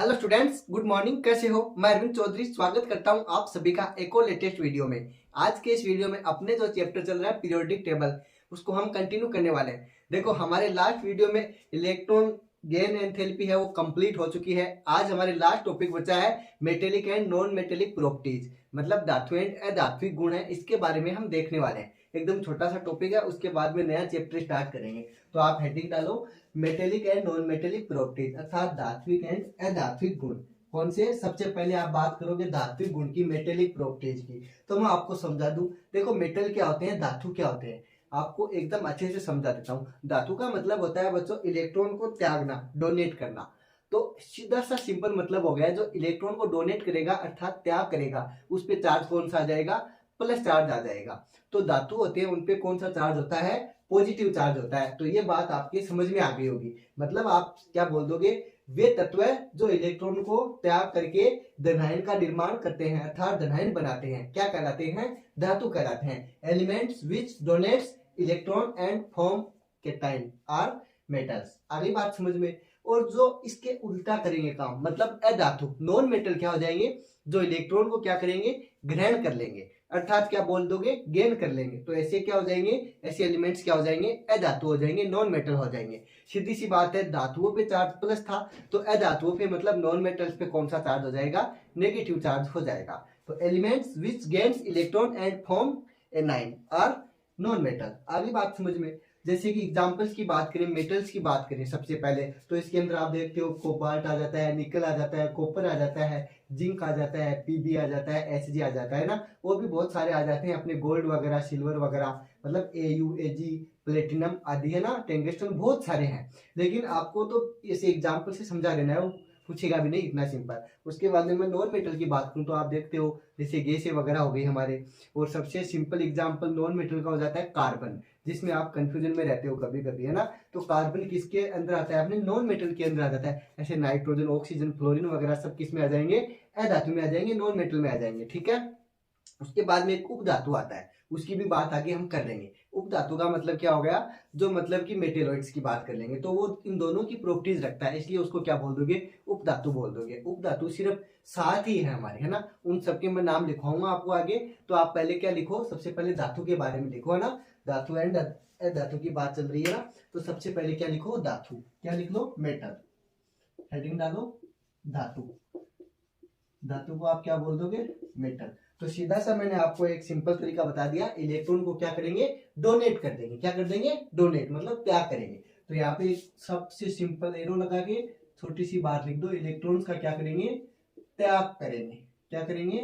Hello students, good morning. कैसे हो? मैं अरविंद चौधरी स्वागत करता हूं आप सभी का एक और लेटेस्ट वीडियो में। आज के इस वीडियो में अपने जो चैप्टर चल रहा है पीरियोडिक टेबल, उसको हम कंटिन्यू करने वाले हैं। देखो, हमारे लास्ट वीडियो में इलेक्ट्रॉन गेन एंथैल्पी है वो कंप्लीट हो चुकी है। आज हमारे लास्ट टॉपिक बचा है metallic and non metallic properties, मतलब धातु एंड अधात्विक गुण है, इसके बारे में हम देखने वाले हैं। एकदम छोटा सा टॉपिक है, उसके बाद में नया चैप्टर स्टार्ट करेंगे। तो आप हेडिंग डालो metallic and non metallic properties, अर्थात धात्विक एंड अधात्विक गुण। कौन से? सबसे पहले आप बात करोगे धात्विक गुण की, मेटेलिक प्रॉपर्टीज की। तो मैं आपको समझा दूं। देखो, मेटल क्या होते हैं, धातु क्या होते हैं, आपको एकदम अच्छे से समझा देता हूँ। धातु का मतलब होता है बच्चों इलेक्ट्रॉन को त्यागना, डोनेट करना। तो सीधा सा सिंपल मतलब हो गया, जो इलेक्ट्रॉन को डोनेट करेगा अर्थात त्याग करेगा, उस पर चार्ज कौन सा आ जाएगा? प्लस चार्ज आ जाएगा। तो धातु होते हैं, उनपे कौन सा चार्ज होता है? पॉजिटिव चार्ज होता है। तो ये बात आपके समझ में आ गई होगी। मतलब आप क्या बोल दोगे? वे तत्व जो इलेक्ट्रॉन को त्याग करके धनायन का निर्माण करते हैं अर्थात धनायन बनाते हैं, क्या कहलाते हैं? धातु कहलाते हैं। Elements which donates electron and form cation are metals. आगे बात समझ में। और जो इसके उल्टा करेंगे काम, मतलब अधातु नॉन मेटल क्या हो जाएंगे? जो इलेक्ट्रॉन को क्या करेंगे? ग्रहण कर लेंगे, अर्थात क्या बोल दोगे? गेन कर लेंगे। तो ऐसे क्या हो जाएंगे? ऐसे एलिमेंट्स क्या हो जाएंगे? अधातु हो जाएंगे, नॉन मेटल हो जाएंगे। सीधी सी बात है, धातुओं पे चार्ज प्लस था, तो अधातुओं पे मतलब नॉन मेटल्स पे कौन सा चार्ज हो जाएगा? नेगेटिव चार्ज हो जाएगा। तो elements which gains electron and form anion are non metal. आगे बात समझ में। जैसे कि एग्जांपल्स की बात करें, मेटल्स की बात करें सबसे पहले, तो इसके अंदर आप देखते हो कोबाल्ट आ जाता है, निकल आ जाता है, कॉपर आ जाता है, जिंक आ जाता है, पीबी आ जाता है, एसजी आ जाता है ना। और भी बहुत सारे आ जाते हैं अपने, गोल्ड वगैरह, सिल्वर वगैरह, मतलब एयू, एजी, प्लेटिनम आदि है ना, टंगस्टन, बहुत सारे हैं। लेकिन आपको तो ऐसे एग्जांपल से समझा देना है, वो पूछेगा भी नहीं, इतना सिंपल। उसके बाद में मैं नॉन मेटल की बात करूं तो आप देखते हो जैसे गैसें वगैरह हो गई हमारे। और सबसे सिंपल एग्जांपल नॉन मेटल का हो जाता है कार्बन, जिसमें आप कंफ्यूजन में रहते हो कभी कभी, है ना। तो कार्बन किसके अंदर आता है? अपने नॉन मेटल के अंदर आ जाता है। ऐसे नाइट्रोजन, ऑक्सीजन, फ्लोरीन वगैरह सब किस में आ जाएंगे? अधातु में आ जाएंगे, नॉन मेटल में आ जाएंगे। ठीक है। उसके बाद में एक उपधातु आता है, उसकी भी बात आगे हम कर लेंगे। उपधातु का मतलब क्या हो गया? जो मतलब कि मेटेलॉइड्स की बात कर लेंगे, तो वो इन दोनों की प्रॉपर्टीज रखता है, इसलिए उसको क्या बोल दोगे? उपधातु बोल दोगे। उपधातु सिर्फ 7 ही है हमारे, है ना। उन सबके मैं नाम लिखवाऊंगा आपको आगे। तो आप पहले क्या लिखो? सबसे पहले धातु के बारे में लिखो, है ना। धातु एंड धातु की बात चल रही है ना। तो सबसे पहले क्या लिखो? धातु। क्या लिख लो? मेटल। हेडिंग डालो धातु। धातु को आप क्या बोल दोगे? मेटल। तो सीधा सा मैंने आपको एक सिंपल तरीका बता दिया। इलेक्ट्रॉन को क्या करेंगे? डोनेट कर देंगे। क्या कर देंगे? डोनेट, मतलब त्याग करेंगे। तो यहाँ पे सबसे सिंपल एरो लगा के छोटी सी बात लिख दो, इलेक्ट्रॉन्स का क्या करेंगे? त्याग करेंगे। क्या करेंगे?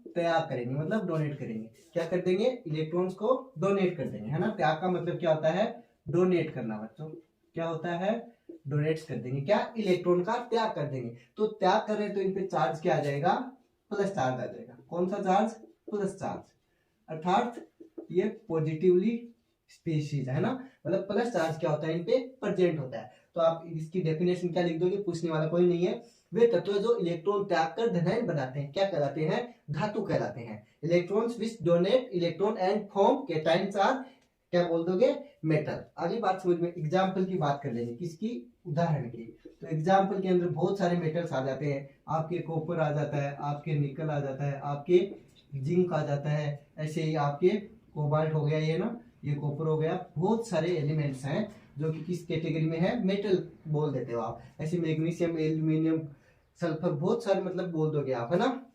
त्याग करेंगे, मतलब डोनेट करेंगे। क्या कर देंगे? इलेक्ट्रॉन्स को डोनेट कर देंगे, है ना। त्याग का मतलब क्या होता है? डोनेट करना बच्चों। क्या होता है? डोनेट कर देंगे। क्या? इलेक्ट्रॉन का त्याग कर देंगे। तो त्याग कर रहे हैं तो इन पे चार्ज क्या आ जाएगा? प्लस चार्ज आ जाएगा। कौन सा चार्ज? Plus charge. अर्थात ये पॉजिटिवली स्पीशीज है ना, मतलब प्लस चार्ज क्या होता है? इन पे प्रेजेंट होता है। तो आप इसकी डेफिनेशन क्या लिख दोगे? पूछने वाला कोई नहीं है। वे तत्व जो इलेक्ट्रॉन त्याग कर धनायन बनाते हैं, क्या कहलाते हैं? धातु कहलाते हैं। Electrons which donate electron and form केटाइन्स are, क्या बोल दोगे? मेटल। आगे बात समझ में। एग्जाम्पल की बात कर लेंगे, किसकी? उदाहरण की। तो एग्जाम्पल के अंदर बहुत सारे मेटल्स आ जाते हैं आपके। कॉपर आ जाता है, आपके निकल आ जाता है, आपके जिंक आ जाता है, ऐसे ही आपके कोबाल्ट हो गया, ये ना, ये कॉपर हो गया। बहुत सारे एलिमेंट्स हैं जो कि किस कैटेगरी में है? मेटल बोल देते हो आप। ऐसे मैग्नीशियम, एल्यूमिनियम, सल्फर, बहुत सारे मतलब बोल दोगे आप, है ना,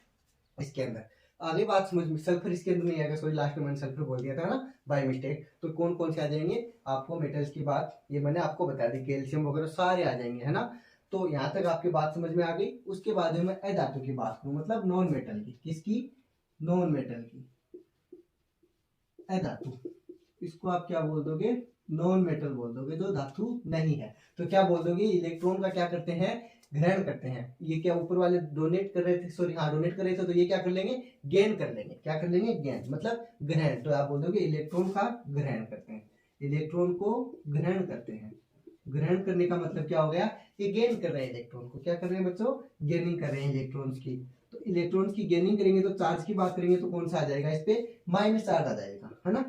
इसके अंदर। आगे बात समझ में। सल्फर इसके अंदर नहीं आएगा, सॉरी, लास्ट में मैंने सल्फर बोल दिया था ना बाय मिस्टेक। तो कौन कौन से आ जाएंगे आपको मेटल्स की बात? ये मैंने आपको बता दी, कैल्शियम वगैरह सारे आ जाएंगे, है ना। तो यहाँ तक आपकी बात समझ में आ गई। उसके बाद में मैं अधातु की बात करूं, मतलब नॉन मेटल की। किसकी? नॉन मेटल की, अधातु। इसको आप क्या बोल दोगे? नॉन मेटल बोल दोगे, जो धातु नहीं है। तो क्या बोल दोगे? इलेक्ट्रॉन का क्या करते हैं? ग्रहण करते हैं। ये क्या ऊपर वाले डोनेट कर रहे थे, सॉरी, हाँ, डोनेट कर रहे थे, तो ये क्या कर लेंगे? गेन कर लेंगे। क्या कर लेंगे? गेन, मतलब ग्रहण। तो आप बोल दोगे इलेक्ट्रॉन का ग्रहण करते हैं। इलेक्ट्रॉन को ग्रहण करते हैं। ग्रहण करने का मतलब क्या हो गया? ये गेन कर रहे हैं इलेक्ट्रॉन को। क्या कर रहे हैं बच्चों? गेनिंग कर रहे हैं इलेक्ट्रॉन्स की। तो इलेक्ट्रॉन्स की गेनिंग करेंगे तो चार्ज की बात करेंगे तो कौन सा आ जाएगा? इस पे माइनस चार्ज आ जाएगा, है ना।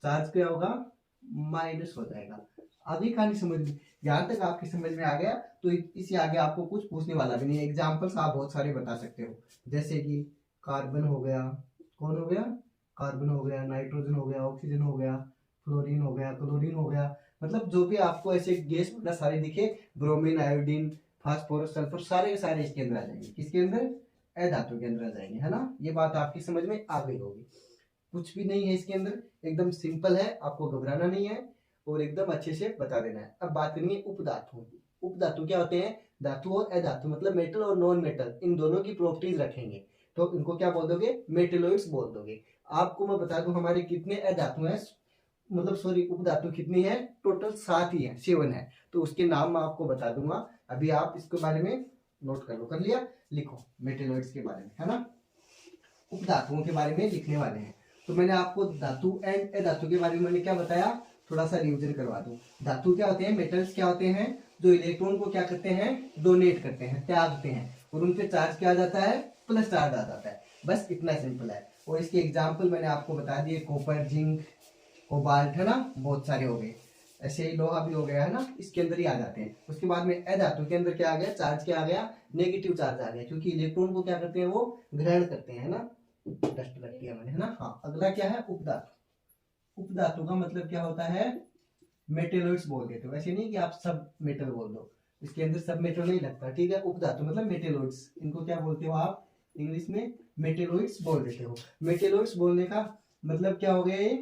चार्ज क्या होगा? माइनस हो जाएगा। आगे कहानी समझ में। यहाँ तक आपकी समझ में आ गया तो इसी आगे आपको कुछ पूछने वाला भी नहीं है। एग्जाम्पल्स आप बहुत सारे बता सकते हो, जैसे कि कार्बन हो गया, कौन हो गया, कार्बन हो गया, नाइट्रोजन हो गया, ऑक्सीजन हो गया, फ्लोरीन हो गया, क्लोरीन हो गया, मतलब जो भी आपको ऐसे गैस वगैरह सारे दिखे, ब्रोमीन, आयोडीन, फास्फोरस, सल्फर, सारे के सारे इसके अंदर आ जाएंगे। किसके अंदर, अधातु के अंदर आ जाएंगे, है ना। ये बात आपकी समझ में आ गई होगी। कुछ भी नहीं है इसके अंदर, एकदम सिंपल है, आपको घबराना नहीं है और एकदम अच्छे से बता देना है। अब बात करेंगे उपधातुओं की। उपधातु क्या होते हैं, धातु और अधातु मतलब मेटल और नॉन मेटल, इन दोनों की प्रॉपर्टीज रखेंगे तो इनको क्या बोल दोगे, मेटेलॉइड्स बोल दोगे। आपको मैं बता दूं हमारे कितने अधातु हैं, मतलब सॉरी उपधातु कितनी है, टोटल 7 ही है, 7 है। तो उसके नाम मैं आपको बता दूंगा, अभी आप इसके बारे में नोट कर लो, कर लिया, लिखो मेटेलॉइड्स के बारे में, है ना। उपधातुओं के बारे में लिखने वाले हैं। तो मैंने आपको धातु एंड अधातु के बारे में मैंने क्या बताया, थोड़ा सा रिवीजन करवा दूं। धातु क्या होते हैं, मेटल्स क्या होते हैं, जो इलेक्ट्रॉन को क्या करते हैं, डोनेट करते हैं, त्यागते हैं, और उनके चार्ज क्या आ जाता है, प्लस चार्ज आ जाता है। बस इतना सिंपल है। और इसके एग्जाम्पल मैंने आपको बता दिए, कॉपर, जिंक, कोबाल्ट, है ना, बहुत सारे हो गए। ऐसे ही लोहा भी हो गया, है ना, इसके अंदर ही आ जाते हैं। उसके बाद में अधातु के अंदर क्या आ गया, चार्ज क्या आ गया, नेगेटिव चार्ज आ गया, क्योंकि इलेक्ट्रॉन को क्या करते हैं, वो ग्रहण करते हैं, है ना। डस्ट लग गया मैंने, है ना। हाँ, अगला क्या है, उपधातु। उपधातु का मतलब क्या होता है, मेटेलॉइड्स बोल देते हो, वैसे नहीं कि आप सब मेटल बोल दो, इसके अंदर सब मेटल नहीं लगता, ठीक है। उपधातु मतलब मेटेलॉइड्स, इनको क्या बोलते हो आप इंग्लिश में, मेटेलॉइड्स बोल देते हो। मेटेलॉइड्स बोलने का मतलब क्या हो गया,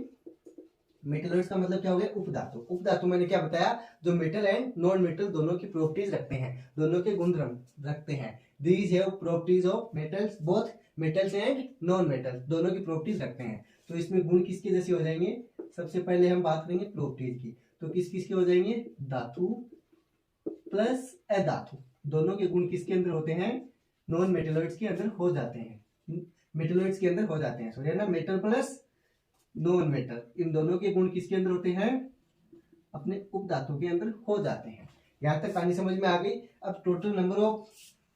मेटेलॉइड्स का मतलब क्या हो गया, उपधातु। उपधातु मैंने क्या बताया, जो मेटल एंड नॉन मेटल दोनों की प्रॉपर्टीज रखते हैं, दोनों के गुण रखते हैं। These have properties of metals, both metals and non metal, दोनों की प्रॉपर्टीज रखते हैं। तो इसमें गुण किसके जैसे हो जाएंगे, सबसे पहले हम बात करेंगे प्रॉपर्टीज की, तो किस किसके हो जाएंगे, धातु प्लस अधातु, दोनों के गुण किसके अंदर होते हैं, नॉन मेटेलॉइड्स के अंदर हो जाते हैं, मेटेलॉइड्स के अंदर हो जाते हैं, सॉरी, है ना। मेटल प्लस नॉन मेटल, इन दोनों के गुण किसके अंदर होते हैं, अपने उपधातु के अंदर हो जाते हैं। यहां तक कहानी समझ में आ गई। अब टोटल नंबर ऑफ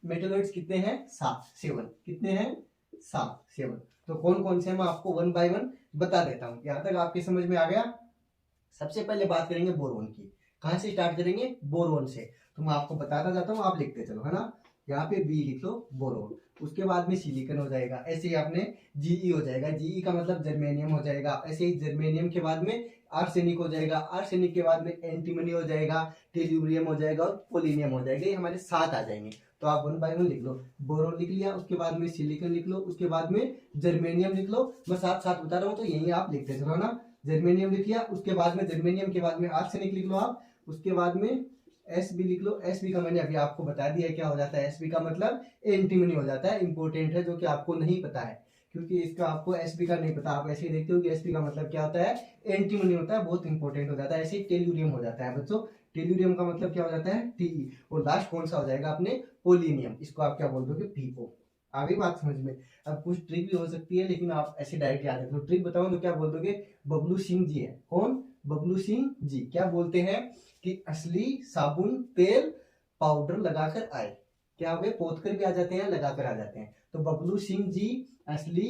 मेटेलॉइड्स कितने हैं, 7 कितने हैं, 7 तो कौन कौन से हैं मैं आपको 1 बाय 1 बता देता हूं। यहां तक आपके समझ में आ गया। सबसे पहले बात करेंगे बोरोन की। कहां से स्टार्ट करेंगे, बोरोन से। तो मैं आपको बताता जाता हूँ, आप लिखते चलो, है ना। यहाँ पे बी लिख लो, बोरोन। उसके बाद में सिलिकॉन हो जाएगा, ऐसे ही आपने जीई हो जाएगा, जीई का मतलब जर्मेनियम हो जाएगा, ऐसे ही जर्मेनियम के बाद में आर्सेनिक हो जाएगा, आर्सेनिक के बाद में एंटीमनी हो जाएगा, टेल्यूरियम हो जाएगा और पोलिनियम हो जाएगा। ये हमारे 7 आ जाएंगे। तो आप 1 बाय 1 लिख लो। बोरोन लिख लिया, उसके बाद में सिलिकॉन लिख लो, उसके बाद में जर्मेनियम लिख लो। मैं साथ साथ बता रहा हूँ तो यही आप लिखते चलो ना। जर्मेनियम लिख लिया, उसके बाद में जर्मेनियम के बाद में आर्सेनिक लिख लो आप, उसके बाद में एसबी लिख लो। एसबी का मैंने अभी आपको बता दिया क्या हो जाता है, एसबी का मतलब एंटीमनी हो जाता है। इंपॉर्टेंट है, जो कि आपको नहीं पता है, क्योंकि इसका आपको एसबी का नहीं पता, आप ऐसे ही देखते हो कि एसबी का मतलब क्या होता है, एंटीमनी होता है, बहुत इंपॉर्टेंट हो जाता है। ऐसे ही टेल्यूरियम हो जाता है बच्चों, टेल्यूरियम का मतलब क्या हो जाता है, टीई। और लास्ट कौन सा हो जाएगा अपने, पोलिनियम, इसको आप क्या बोल दोगे, पीओ। आगे बात समझ में। अब कुछ ट्रिक भी हो सकती है, लेकिन आप ऐसे डायरेक्ट याद रखो। ट्रिक बताऊं तो क्या बोल दोगे, बबलू सिंह जी है, कौन, बबलू सिंह जी क्या बोलते हैं कि असली साबुन तेल पाउडर लगाकर आए। क्या हो गए, पोत कर भी आ जाते हैं, लगाकर आ जाते हैं। तो बबलू सिंह जी असली,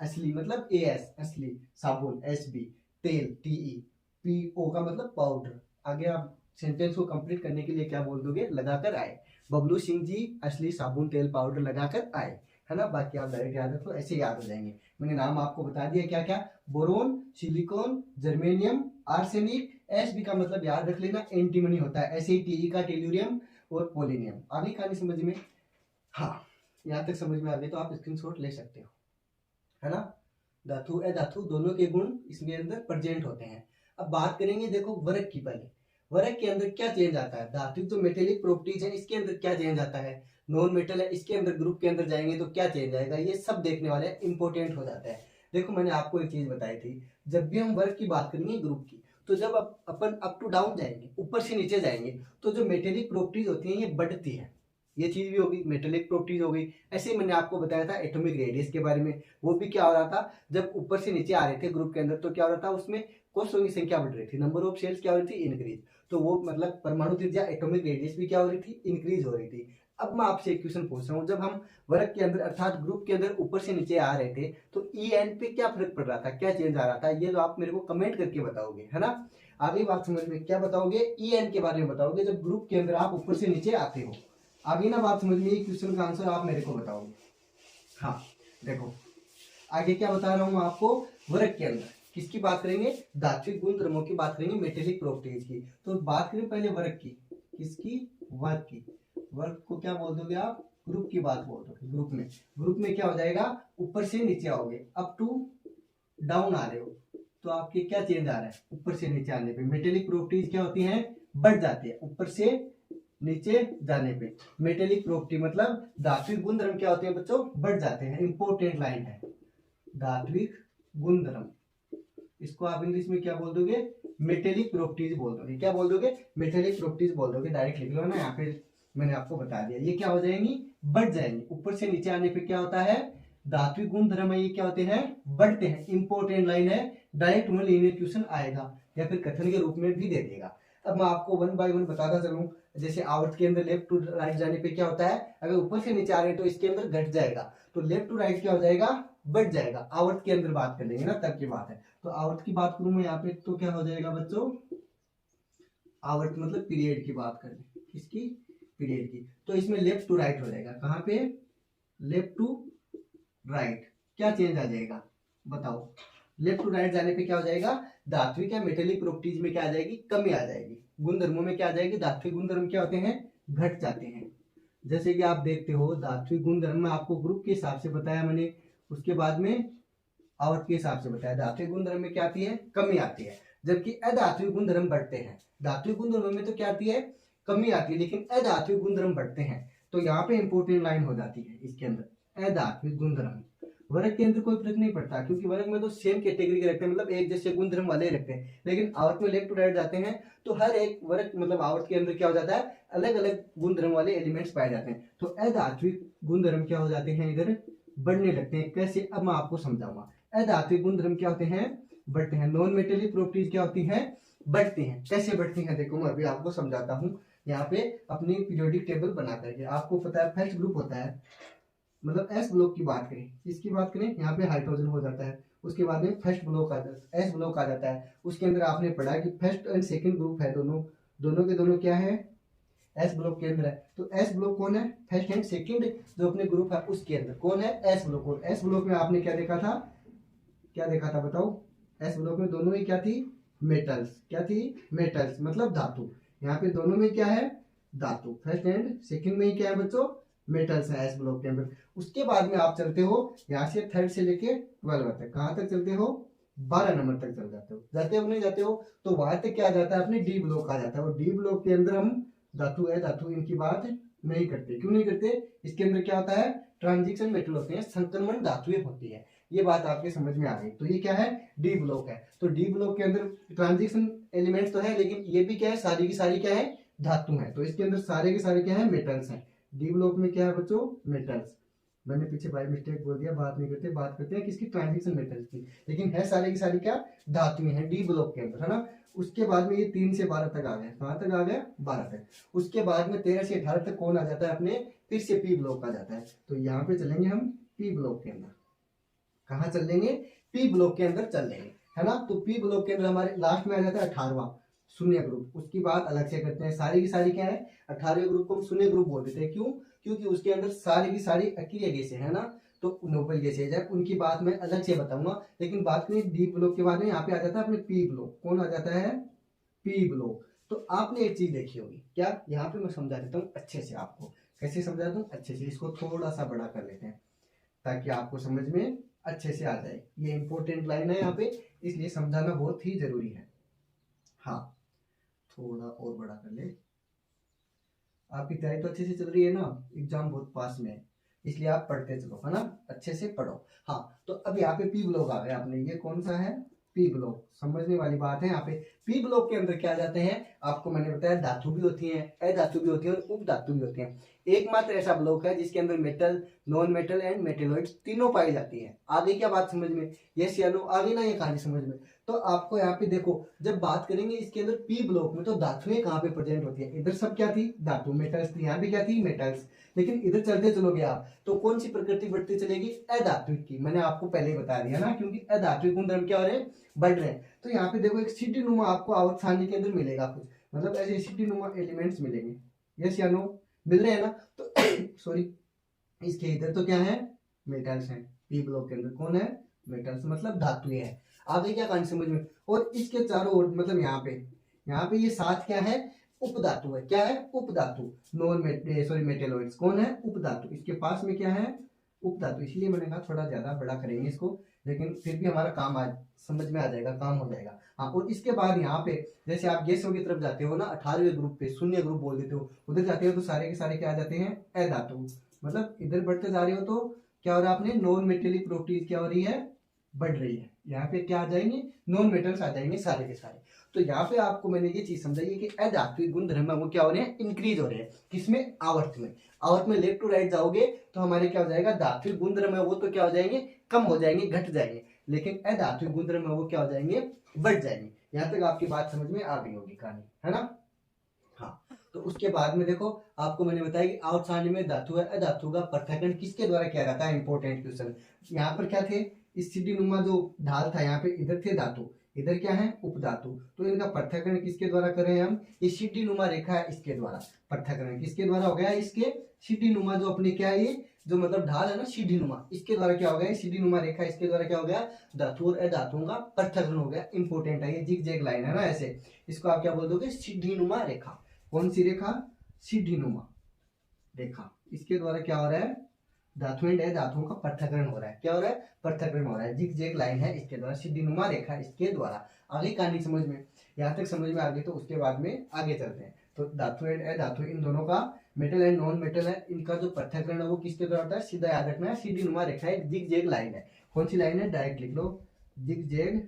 असली मतलब एस, असली, साबुन एसबी, तेल टीई, पीओ का मतलब पाउडर। आगे आप सेंटेंस को कंप्लीट करने के लिए क्या बोल दोगे, लगाकर आए। बबलू सिंह जी असली साबुन तेल पाउडर लगाकर आए, है ना। बाकी आप डायरेक्ट याद रखो, ऐसे याद हो जाएंगे। मैंने नाम आपको बता दिया क्या क्या, boron, silicon, germanium, arsenic. SB का मतलब याद रख लेना, एंटीमनी होता है। ऐसे ही टीई का टेल्यूरियम और पोलिनियम। आगे कहानी समझ में, हाँ, यहाँ तक समझ में आ गई तो आप स्क्रीनशॉट ले सकते हो, है ना। धातु अधातु दोनों के गुण इसके अंदर प्रेजेंट होते हैं। अब बात करेंगे देखो वर्क की। पहले वर्क के अंदर क्या चेंज आता है, धातु जो मेटेलिक प्रॉपर्टीज है इसके अंदर क्या चेंज आता है, नॉन मेटल है इसके अंदर ग्रुप के अंदर जाएंगे तो क्या चेंज आएगा, ये सब देखने वाले इंपॉर्टेंट हो जाता है। देखो मैंने आपको एक चीज बताई थी, जब भी हम वर्क की बात करेंगे ग्रुप की, तो जब अपन अप टू डाउन जाएंगे, ऊपर से नीचे जाएंगे, तो जो मेटेलिक प्रॉपर्टीज होती हैं ये बढ़ती है। ये चीज भी होगी, मेटेलिक प्रॉपर्टीज हो गई। ऐसे ही मैंने आपको बताया था एटॉमिक रेडियस के बारे में, वो भी क्या हो रहा था, जब ऊपर से नीचे आ रहे थे ग्रुप के अंदर तो क्या हो रहा था, उसमें कोषों की संख्या बढ़ रही थी, नंबर ऑफ शेल्स क्या हो रही थी, इंक्रीज। तो वो मतलब परमाणु त्रिज्या एटॉमिक रेडियस भी क्या हो रही थी, इंक्रीज हो रही थी। अब मैं आपसे एक क्वेश्चन पूछ रहा हूँ, जब हम वर्ग के अंदर अर्थात ग्रुप के अंदर ऊपर से नीचे आ रहे थे तो ई एन पे क्या फर्क पड़ रहा था, क्या चेंज आ रहा था, ये तो आप मेरे को कमेंट करके बताओगे, है ना। आगे बात समझ में क्या बताओगे, ई एन के बारे में बताओगे जब ग्रुप के अंदर आप ऊपर से नीचे आते हो। आगे ना बात समझ में, ये क्वेश्चन का आंसर आप मेरे को बताओगे। हाँ देखो आगे क्या बता रहा हूँ आपको, वर्ग के अंदर किसकी बात करेंगे, धात्विक गुण धर्मों की बात करेंगे, मेटेलिक प्रॉपर्टीज की। तो बात करें पहले वर्ग की, किसकी, वर्ग की। वर्ग को क्या बोल दोगे आप, ग्रुप की बात बोल दोगे। ग्रुप में क्या हो जाएगा, ऊपर से नीचे आओगे, अप टू डाउन आ रहे हो तो आपके क्या चेंज आ रहा है, ऊपर से नीचे आने पे मेटेलिक प्रॉपर्टीज क्या होती हैं, बढ़ जाती है ऊपर से नीचे जाने पे। मेटेलिक प्रॉपर्टी मतलब धात्विक गुण धर्म क्या होते हैं बच्चों, बढ़ जाते हैं। इंपॉर्टेंट लाइन है, धात्विक गुण धर्म, इसको आप इंग्लिश में क्या बोल दोगे, मेटेलिक प्रॉपर्टीज बोल दोगे। क्या बोल दोगे, मेटेलिक प्रॉपर्टीज बोल दोगे। डायरेक्ट लिख लो ना, यहाँ पे मैंने आपको बता दिया। ये क्या हो जाएंगी, बढ़ जाएंगी। ऊपर से नीचे आने पे क्या होता है, धात्विक गुण धर्म ये क्या होते हैं, बढ़ते हैं। इंपॉर्टेंट लाइन है, डायरेक्ट में लीनियर क्वेश्चन आएगा या फिर कथन के रूप में भी दे देगा। अब मैं आपको वन बाय वन बताता चलूं। जैसे आवर्त के अंदर लेफ्ट टू राइट जाने पे क्या होता है, अगर ऊपर से नीचे आ रहे हैं तो इसके अंदर घट जाएगा, तो लेफ्ट टू राइट क्या हो जाएगा, बढ़ जाएगा। आवर्त के अंदर बात कर लेंगे ना, तब की बात है। तो आवर्त की बात करूं मैं यहाँ पे तो क्या हो जाएगा बच्चों, आवर्त मतलब पीरियड की बात करें, किसकी, पीरियड की। तो इसमें लेफ्ट टू राइट हो जाएगा, कहाँ पे, लेफ्ट टू राइट। क्या चेंज आ जाएगा बताओ, लेफ्ट टू राइट जाने पे क्या हो जाएगा, धात्विक या मेटेलिक प्रॉपर्टीज में क्या आ जाएगी, कमी आ जाएगी। गुणधर्मों में क्या आ जाएगी, धात्विक गुणधर्म क्या होते हैं, घट जाते हैं। जैसे कि आप देखते हो धात्विक गुणधर्म में आपको ग्रुप के हिसाब से बताया मैंने, उसके बाद में आवर्त के हिसाब से बताया। धात्विक गुणधर्म में क्या आती है, कमी आती है, जबकि अधात्विक गुणधर्म बढ़ते हैं। धात्विक गुणधर्म में तो क्या आती है, कमी आती है, लेकिन अधात्विक गुणधर्म बढ़ते हैं। तो यहाँ पे इंपोर्टेंट लाइन हो जाती है इसके अंदर, अधात्विक गुणधर्म। वर्ग के अंदर कोई फर्क नहीं पड़ता, क्योंकि वर्ग में तो सेम कैटेगरी के रखते हैं, मतलब एक जैसे गुणधर्म वाले रखते हैं। लेकिन आवर्त में लेफ्ट टू राइट जाते हैं तो हर एक वर्ग मतलब आवर्त के अंदर क्या हो जाता है, अलग अलग गुणधर्म वाले एलिमेंट्स पाए जाते हैं। तो अधात्विक गुणधर्म क्या हो जाते हैं, इधर बढ़ने लगते हैं। कैसे, अब मैं आपको समझाऊंगा। अधात्विक गुणधर्म क्या होते हैं, बढ़ते हैं। नॉन मेटेलिक प्रॉपर्टीज क्या होती हैं, बढ़ती हैं। कैसे बढ़ती हैं देखो मैं अभी आपको समझाता हूँ। यहाँ पे अपनी पीरियोडिक टेबल बना करके, आपको पता है फर्स्ट ग्रुप होता है, मतलब एस ब्लॉक की बात करें, किसकी बात करें, यहाँ पे हाइड्रोजन हो जाता है। उसके बाद में फर्स्ट ब्लॉक आ जाता है, एस ब्लॉक आ जाता है। उसके अंदर आपने पढ़ा कि फर्स्ट एंड सेकंड ग्रुप है, दोनों के दोनों क्या है, एस ब्लॉक के अंदर है। तो एस ब्लॉक कौन है, फर्स्ट एंड सेकंड जो अपने ग्रुप है उसके अंदर कौन है, एस ब्लॉक। और एस ब्लॉक में आपने क्या देखा था, क्या देखा था बताओ, एस ब्लॉक में दोनों ही क्या थी, मेटल्स। क्या थी, मेटल्स मतलब धातु। यहाँ पे दोनों में क्या है, धातु। फर्स्ट एंड सेकंड में ही क्या है बच्चों, मेटल्स है एस ब्लॉक के अंदर। उसके बाद में आप चलते हो यहाँ से थर्ड से लेके 12 तक, कहाँ तक चलते हो, 12 नंबर तक चल जाते हो नहीं जाते हो, तो वहां तक क्या आ जाता है, अपने डी ब्लॉक आ जाता है। और डी ब्लॉक के अंदर हम धातु है, धातु इनकी बात नहीं करते। क्यों नहीं करते, इसके अंदर क्या होता है, ट्रांजिशन मेटल होते हैं, संक्रमण धातुएं होती है। ये बात आपके समझ में आ गई। तो ये क्या है, डी ब्लॉक है। तो डी ब्लॉक के अंदर ट्रांजिशन एलिमेंट्स तो है, लेकिन ये भी क्या है, सारी की सारी क्या है, धातु है। तो इसके अंदर सारे के सारे क्या है, मेटल्स हैं। डी ब्लॉक में क्या है बच्चों, मेटल्स। मैंने पीछे बाय मिस्टेक बोल दिया, बात नहीं करते, बात करते हैं किसकी, ट्रांजिशन मेटल्स की। लेकिन है सारे की सारी क्या, धातुएं हैं डी ब्लॉक के अंदर, है ना। उसके बाद में ये 3 से 12 तक आ गया, कहाँ तक आ गया, 12 तक। उसके बाद में 13 से 18 तक कौन आ जाता है अपने, फिर से पी ब्लॉक आ जाता है। तो यहाँ पे चलेंगे हम पी ब्लॉक के अंदर। कहाँ चल लेंगे, पी ब्लॉक के अंदर चल लेंगे, है ना। तो पी ब्लॉक के अंदर हमारे लास्ट में आ जाता है 18वां शून्य ग्रुप। उसकी बात अलग से करते हैं। सारी की सारी क्या है, 18वें ग्रुप को हम शून्य ग्रुप बोल देते हैं। क्यों, क्योंकि उसके अंदर सारी की सारी अक्रिय गैसें है ना, तो नोबल गैसेज है, उनकी बात मैं अलग से बताऊंगा। लेकिन बात करें डी ब्लॉक के बाद में, यहाँ पे आ जाता है अपने पी ब्लॉक। कौन आ जाता है, पी ब्लॉक। तो आपने एक चीज देखी होगी क्या, यहाँ पे मैं समझा देता हूँ अच्छे से आपको। कैसे समझा दूँ अच्छे से, इसको थोड़ा सा बड़ा कर लेते हैं ताकि आपको समझ में अच्छे से आ जाए। ये इंपॉर्टेंट लाइन है यहाँ पे, इसलिए समझाना बहुत ही जरूरी है। हाँ थोड़ा और बड़ा कर ले। आपकी तैयारी तो अच्छे से चल रही है ना, एग्जाम बहुत पास में है, इसलिए आप पढ़ते चलो, है ना, अच्छे से पढ़ो। हाँ तो अब यहाँ पे पी ब्लॉक आ गया अपने, ये कौन सा है, पी ब्लॉक। समझने वाली बात है। यहाँ पे पी ब्लॉक के अंदर क्या जाते हैं, आपको मैंने बताया धातु भी होती हैं, अधातु भी होती है और उप धातु भी होती हैं। एकमात्र ऐसा ब्लॉक है जिसके अंदर metal, non metal and metalloids तीनों पाई जाती है। आगे क्या बात समझ में, यस या नो, आगे ना ये कहानी समझ में। तो आपको यहाँ पे देखो, जब बात करेंगे इसके अंदर पी ब्लॉक में, तो धातुएं कहाँ पे प्रेजेंट होती है, इधर सब क्या थी, धातु मेटल्स थी, यहाँ भी क्या थी, मेटल्स। लेकिन इधर चलते चलोगे आप तो कौन सी प्रकृति बढ़ती चलेगी, अधात्विक की। मैंने आपको पहले ही बता दिया ना, क्योंकि अधात्विक गुणधर्म क्या हो रहे हैं, बढ़ रहे हैं। तो यहाँ पे देखो एक सीढ़ी नुमा आपको आवर्त सारणी के अंदर मिलेगा कुछ, मतलब ऐसे सीढ़ी नुमा एलिमेंट्स मिलेंगे, यस या नो, मिल रहे हैं ना। तो सॉरी, इसके इधर तो क्या है, मेटल्स हैं, पी ब्लॉक के अंदर कौन है, मेटल्स, मतलब धातुएं हैं। आगे क्या कहानी समझ में। और इसके चारों ओर मतलब यहाँ पे ये साथ क्या है, उपधातु है। क्या है, उपधातु, नॉन सॉरी मेटेलॉइड्स कौन है, उपधातु। इसके पास में क्या है, उपधातु। इसलिए मैंने कहा थोड़ा ज्यादा बड़ा करेंगे इसको, लेकिन फिर भी हमारा काम आज समझ में आ जाएगा, काम हो जाएगा। हाँ, और इसके बाद यहाँ पे जैसे आप गैसों की तरफ जाते हो ना, 18वें ग्रुप पे शून्य ग्रुप बोल देते हो, उधर जाते हो तो सारे के सारे क्या आ जाते हैं, अधातु। मतलब इधर बढ़ते जा रहे हो तो क्या हो रहा है, आपने नॉन मेटेलिक प्रॉपर्टीज क्या हो रही है, बढ़ रही है। यहाँ पे क्या आ जाएंगे, नॉन मेटल्स आ जाएंगे सारे के सारे। तो यहाँ पे आपको मैंने ये चीज समझाई है कि अधात्विक गुण धर्म वो क्या हो रहे हैं, इंक्रीज हो रहे हैं। किसमें, आवर्त में। आवर्त में लेफ्ट टू राइट जाओगे तो हमारे क्या हो जाएगा, धात्विक गुण धर्म है वो तो क्या हो जाएंगे, कम हो जाएंगे, घट जाएंगे। लेकिन अधात्विक गुण धर्म है वो क्या हो जाएंगे, बढ़ जाएंगे। यहाँ तक आपकी बात समझ में आ गई होगी कहानी, है ना। हाँ, तो उसके बाद में देखो आपको मैंने बताया कि आवर्त सारणी में धातु है अधातु का पृथक्करण किसके द्वारा किया जाता है, इंपॉर्टेंट क्वेश्चन। यहाँ पर क्या थे, इस सीढ़ी नुमा जो ढाल था, यहाँ पे इधर थे धातु, इधर क्या है, उपधातु। तो इनका पृथक्करण किसके द्वारा कर रहे हैं हम, ये सीढ़ी नुमा रेखा है इसके द्वारा। पृथक्करण किसके द्वारा हो गया, इसके सीढ़ी नुमा जो अपनी क्या है, ये जो मतलब ढाल है ना सीढ़ी नुमा, इसके द्वारा क्या हो गया, सीढ़ी नुमा रेखा इसके द्वारा क्या हो गया, धातु और अधातुओं का पृथक्करण हो गया। इंपॉर्टेंट है ये, जिग जैग लाइन है ना, ऐसे इसको आप क्या बोल दोगे, सीढ़ी नुमा रेखा। कौन सी रेखा, सीढ़ी नुमा रेखा। इसके द्वारा क्या हो रहा है, धातु एंड अधातुओं का पृथक्करण हो रहा है। क्या हो रहा है, पृथक्करण हो रहा है। जिग जैग लाइन है इसके द्वारा, सीढ़ी नुमा रेखा इसके द्वारा। आगे कहानी समझ में, यहाँ तक समझ में आ गई तो उसके बाद में आगे चलते हैं। तो धातु एंड अधातु इन दोनों का, मेटल एंड नॉन मेटल है, इनका जो पृथक्करण है वो किसके द्वारा होता है, सीधा याद रखना है, सीढ़ी नुमा रेखा एक जिग जैग लाइन है। कौन सी लाइन है, डायरेक्ट लिख लो, जिग जैग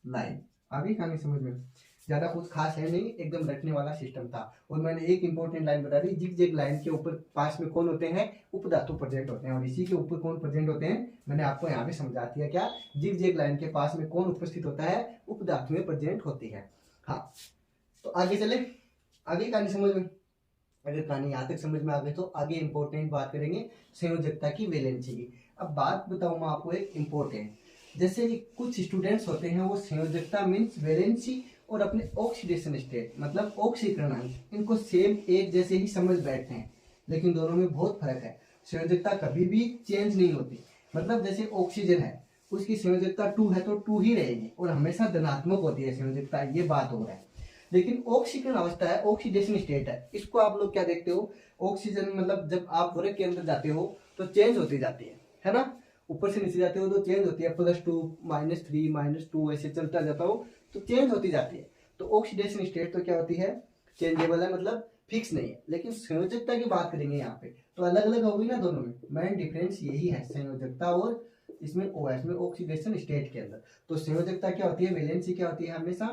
लाइन। आगे कहानी समझ में, ज्यादा कुछ खास है नहीं, एकदम रटने वाला सिस्टम था। और मैंने एक इंपॉर्टेंट लाइन बता दी, जिग जैग लाइन के ऊपर पास में कौन होते हैं, उपधातु प्रेजेंट होते हैं, और इसी के ऊपर कौन प्रेजेंट होते हैं, मैंने आपको यहाँ पे समझा दिया। क्या, जिग जैग लाइन के पास में कौन उपस्थित होता है, उपधातुएं प्रेजेंट होती है। हाँ, तो आगे चले, आगे कहानी समझ में। अगर कहानी यहाँ तक समझ में आ गई तो आगे इंपॉर्टेंट बात करेंगे संयोजकता की, वैलेंसी की। अब बात बताऊं मैं आपको एक इंपॉर्टेंट, जैसे कि कुछ स्टूडेंट्स होते हैं वो संयोजकता मीन्स वैलेंसी और अपने ऑक्सीडेशन स्टेट मतलब ऑक्सीकरण अंक, इनको सेम एक जैसे ही समझ बैठते हैं, लेकिन दोनों में बहुत फर्क है। संयोजकता कभी भी चेंज नहीं होती। मतलब जैसे ऑक्सीजन है, उसकी संयोजकता 2 है तो 2 ही रहेगी और हमेशा धनात्मक होती है संयोजकता, ये बात हो रहा है। लेकिन ऑक्सीकरण अवस्था है, ऑक्सीडेशन स्टेट है, इसको आप लोग क्या देखते हो, ऑक्सीजन मतलब जब आप वर्ग के अंदर जाते हो तो चेंज होती जाती है ना। ऊपर से नीचे जाते हो तो चेंज होती है, +2 -3 -2 ऐसे चलता जाता हो तो चेंज होती जाती है। तो ऑक्सीडेशन स्टेट तो क्या होती है, चेंजेबल है, मतलब फिक्स नहीं है। लेकिन संयोजकता की बात करेंगे यहाँ पे तो अलग अलग होगी ना दोनों में, मेन डिफरेंस यही है संयोजकता और इसमें ओएस में ऑक्सीडेशन स्टेट के अंदर। तो संयोजकता क्या होती है, वैलेंसी क्या होती है, हमेशा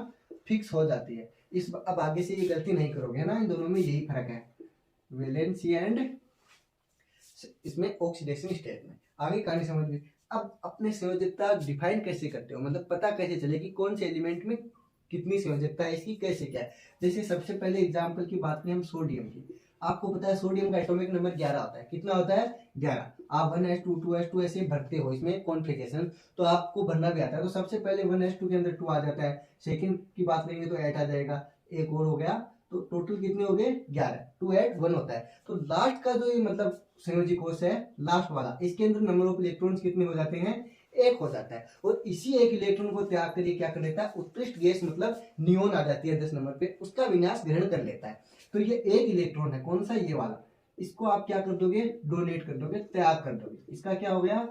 फिक्स हो जाती है। इस अब आगे से ये गलती नहीं करोगे ना, इन दोनों में यही फर्क है, वैलेंसी एंड इसमें ऑक्सीडेशन स्टेट में। आगे कहानी समझ में। अब अपने संयोजकता डिफाइन कैसे करते हो, मतलब पता कैसे चले कि कौन से एलिमेंट में कितनी संयोजकता है, इसकी कैसे क्या है। जैसे सबसे पहले एग्जांपल की बात करें हम सोडियम की, आपको पता है सोडियम का एटॉमिक नंबर 11 होता है। कितना होता है, 11। आप 1s2 2s2 ऐसे भरते हो इसमें कॉन्फ़िगरेशन, तो आपको भरना भी आता है। तो सबसे पहले 1s2 के अंदर 2 आ जाता है, सेकंड की बात करेंगे तो 8 आ जाएगा, एक और हो गया, तो टोटल कितने हो गए, 11। 2 8 1 होता है। तो लास्ट का जो ये मतलब संयोजी कोश है लास्ट वाला, इसके अंदर नंबर ऑफ इलेक्ट्रॉन्स कितने हो जाते हैं, 1 हो जाता है। और इसी एक इलेक्ट्रॉन को त्याग कर क्या कर लेता है, उत्कृष्ट गैस मतलब नियोन आ जाती है 10 नंबर पे, उसका विन्यास ग्रहण कर लेता है। तो ये एक इलेक्ट्रॉन है, कौन सा, ये वाला, इसको आप क्या कर दोगे, डोनेट कर दोगे, त्याग कर दोगे। इसका क्या हो गया,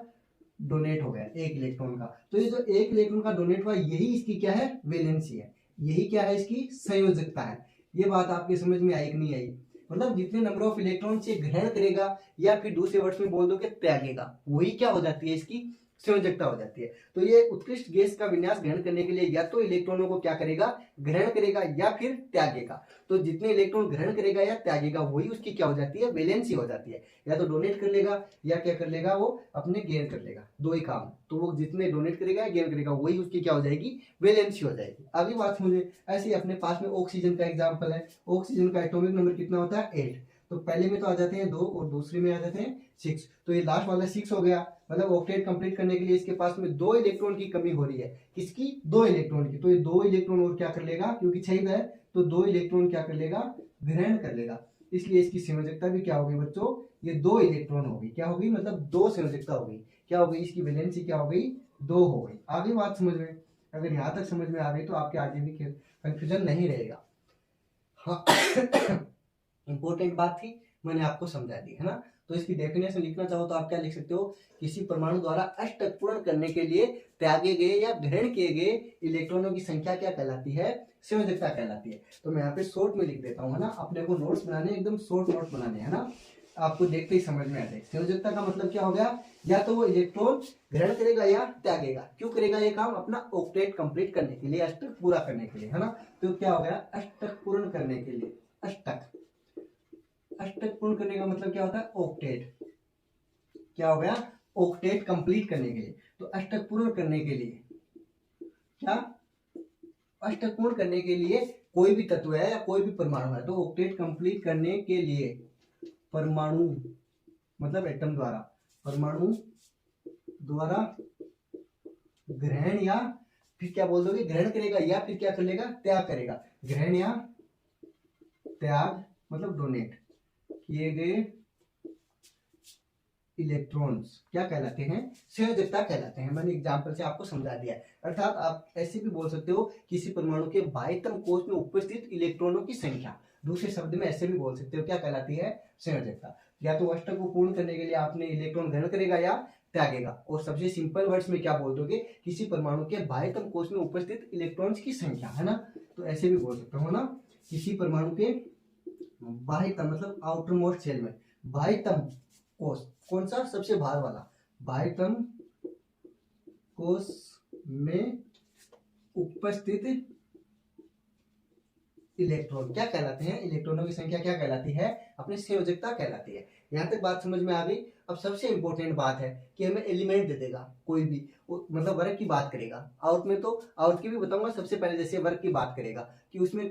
डोनेट हो गया एक इलेक्ट्रॉन का। तो ये जो एक इलेक्ट्रॉन का डोनेट हुआ, यही इसकी क्या है, वैलेंसी है, यही क्या है, इसकी संयोजकता है। ये बात आपकी समझ में आई कि नहीं आई। मतलब जितने नंबर ऑफ इलेक्ट्रॉन से ग्रहण करेगा या फिर दूसरे वर्ड्स में बोल दो कि त्यागेगा, वही क्या हो जाती है, इसकी संयोजकता हो जाती है। तो ये उत्कृष्ट गैस का विन्यास ग्रहण करने के लिए या तो इलेक्ट्रॉनों को क्या करेगा, ग्रहण करेगा या फिर त्यागेगा। तो जितने इलेक्ट्रॉन ग्रहण करेगा या त्यागेगा वही उसकी क्या हो जाती है, वैलेंसी हो जाती है। या तो डोनेट कर लेगा या क्या कर लेगा, वो अपने गेन कर लेगा, दो ही काम। तो वो जितने डोनेट करेगा या गेन करेगा वही उसकी क्या हो जाएगी, वैलेंसी हो जाएगी। अगली बात मुझे ऐसे ही अपने पास में ऑक्सीजन का एग्जाम्पल है। ऑक्सीजन का एटॉमिक नंबर कितना होता है, 8। तो पहले में तो आ जाते हैं 2 और दूसरे में आ जाते हैं 6। तो ये लास्ट वाला 6 हो गया, मतलब ऑक्टेट कंप्लीट करने के लिए इसके पास में 2 इलेक्ट्रॉन की कमी हो रही है। किसकी, 2 इलेक्ट्रॉन की। तो ये 2 इलेक्ट्रॉन और क्या कर लेगा, क्योंकि 6 है तो 2 इलेक्ट्रॉन क्या कर लेगा, ग्रहण कर लेगा। इसलिए इसकी संयोजकता भी क्या होगी बच्चों, ये 2 इलेक्ट्रॉन होगी। क्या होगी, मतलब 2 संयोजकता होगी। क्या हो गई, इसकी वैलेंसी क्या हो गई, 2 हो गई। आगे बात समझ में, अगर यहाँ तक समझ में आ गई तो आपके आगे भी कंफ्यूजन नहीं रहेगा। हाँ इंपॉर्टेंट बात थी, मैंने आपको समझा दी है ना। तो इसकी डेफिनेशन लिखना चाहो तो आप क्या लिख सकते हो, किसी परमाणु द्वारा अष्टक पूर्ण करने के लिए त्यागे गए या ग्रहण किए गए इलेक्ट्रॉनों की संख्या क्या कहलाती है, संयोजकता कहलाती है। तो मैं यहाँ पे शॉर्ट में लिख देता हूँ, है ना। अपने को नोट्स बनाने, एकदम शॉर्ट नोट बनाने, है ना, आपको देखते ही समझ में आ जाए। संयोजकता का मतलब क्या हो गया, या तो वो इलेक्ट्रॉन ग्रहण करेगा या त्यागेगा। क्यों करेगा ये काम, अपना ऑक्टेट कंप्लीट करने के लिए, अष्टक पूरा करने के लिए, है ना। तो क्या हो गया, अष्टक पूर्ण करने के लिए, अष्टक पूर्ण करने का मतलब क्या होता है, ऑक्टेट। क्या हो गया, ऑक्टेट कंप्लीट करने के लिए। तो अष्टक पूर्ण करने के लिए क्या, अष्टक पूर्ण करने के लिए कोई भी तत्व है या कोई भी परमाणु है, तो ऑक्टेट कंप्लीट करने के लिए परमाणु मतलब एटम द्वारा, परमाणु द्वारा ग्रहण या फिर क्या बोल दोगे, ग्रहण करेगा या फिर क्या कर लेगा, त्याग करेगा। ग्रहण या त्याग मतलब डोनेट किए गए इलेक्ट्रॉन्स क्या कहलाते हैं, संयोजकता कहलाते हैं। मैंने एग्जांपल से आपको समझा दिया है। अर्थात आप ऐसे भी बोल सकते हो, किसी परमाणु के बाह्यतम कोश में उपस्थित इलेक्ट्रॉनों की संख्या। दूसरे शब्द में ऐसे भी बोल सकते हो, क्या कहलाती है, संयोजकता। या तो अष्टक को पूर्ण करने के लिए आपने इलेक्ट्रॉन ग्रहण करेगा या त्यागेगा। और सबसे सिंपल वर्ड्स में क्या बोल दोगे, किसी परमाणु के बाह्यतम कोश में उपस्थित इलेक्ट्रॉन्स की संख्या, है ना। तो ऐसे भी बोल सकते हो ना, किसी परमाणु के बाह्यतम मतलब आउटर मोस्ट शेल में, बाह्यतम कोश कौन सा, सबसे बाहर वाला, बाह्यतम कोश में उपस्थित इलेक्ट्रॉन क्या कहलाते हैं, इलेक्ट्रॉनों की संख्या क्या कहलाती है, अपनी संयोजकता कहलाती है। यहाँ तक बात समझ में आ गई। अब सबसे इंपॉर्टेंट बात है कि हमें एलिमेंट दे देगा कोई भी, मतलब वर्ग की बात करेगा। आउट में तो आउट की भी बताऊंगा। सबसे पहले जैसे वर्ग की बात करेगा कि उसमें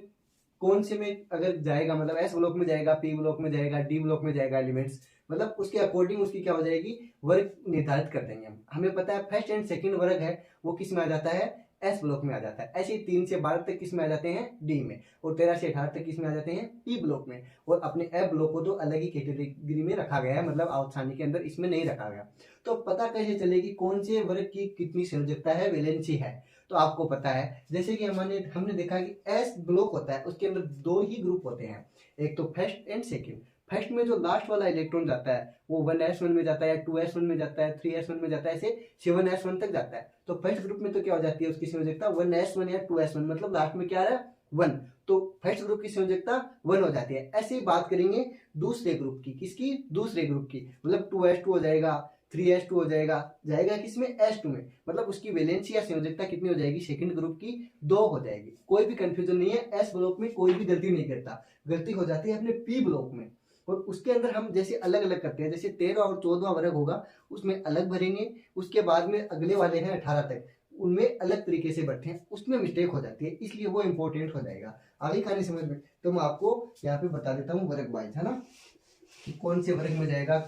कौन से में अगर जाएगा, मतलब एस ब्लॉक में जाएगा, पी ब्लॉक में जाएगा, डी ब्लॉक में जाएगा एलिमेंट्स, मतलब उसके अकॉर्डिंग उसकी क्या हो जाएगी, वर्ग निर्धारित कर देंगे हम। हमें पता है फर्स्ट एंड सेकंड वर्ग है वो किस में आ जाता है, एस ब्लॉक में आ जाता है। ऐसे ही 3 से 12 तक किस में आ जाते हैं, डी में। और 13 से 18 तक किस में आ जाते हैं, पी ब्लॉक में। और अपने एफ ब्लॉक को तो अलग ही कैटेगरी में रखा गया है, मतलब आउटसानी के अंदर इसमें नहीं रखा गया। तो पता कैसे चलेगी कौन से वर्ग की कितनी संयोजकता है, वैलेंसी है। तो आपको पता है, जैसे कि हमने देखा कि एस ब्लॉक होता है, उसके अंदर 2 ही ग्रुप होते हैं, एक तो फर्स्ट एंड सेकंड। फर्स्ट में जो लास्ट वाला इलेक्ट्रॉन जाता है वो 1s1 में जाता है, 2s1 में जाता है, 3s1 में जाता है, ऐसे 7s1 तक जाता है। तो फर्स्ट ग्रुप में तो क्या हो जाती है उसकी संयोजकता 1s1 या 2s1, मतलब लास्ट में क्या आ रहा है 1। तो फर्स्ट ग्रुप की संयोजकता 1 हो जाती है। ऐसे ही बात करेंगे दूसरे ग्रुप की, किसकी, दूसरे ग्रुप की, मतलब 2s2 हो जाएगा, 3s2 हो जाएगा, जाएगा किसमें, s2 में। मतलब उसकी वैलेंसी या संयोजकता कितनी हो जाएगी, सेकंड ग्रुप की 2 हो जाएगी। कोई भी कंफ्यूजन नहीं है, एस ब्लॉक में कोई भी गलती नहीं करता, गलती हो जाती है अपने पी ब्लॉक में। और उसके अंदर हम जैसे अलग अलग करते हैं, जैसे 13 और 14वां वर्ग होगा उसमें अलग भरेंगे, उसके बाद में अगले वाले हैं 18 तक, उनमें अलग तरीके से बैठे हैं, उसमें मिस्टेक हो जाती है, इसलिए वो इंपॉर्टेंट हो जाएगा। आगे खाने समझ में, तो मैं आपको यहाँ पे बता देता हूँ वर्ग वाइज, है ना, कि कौन से वर्ग में जाएगा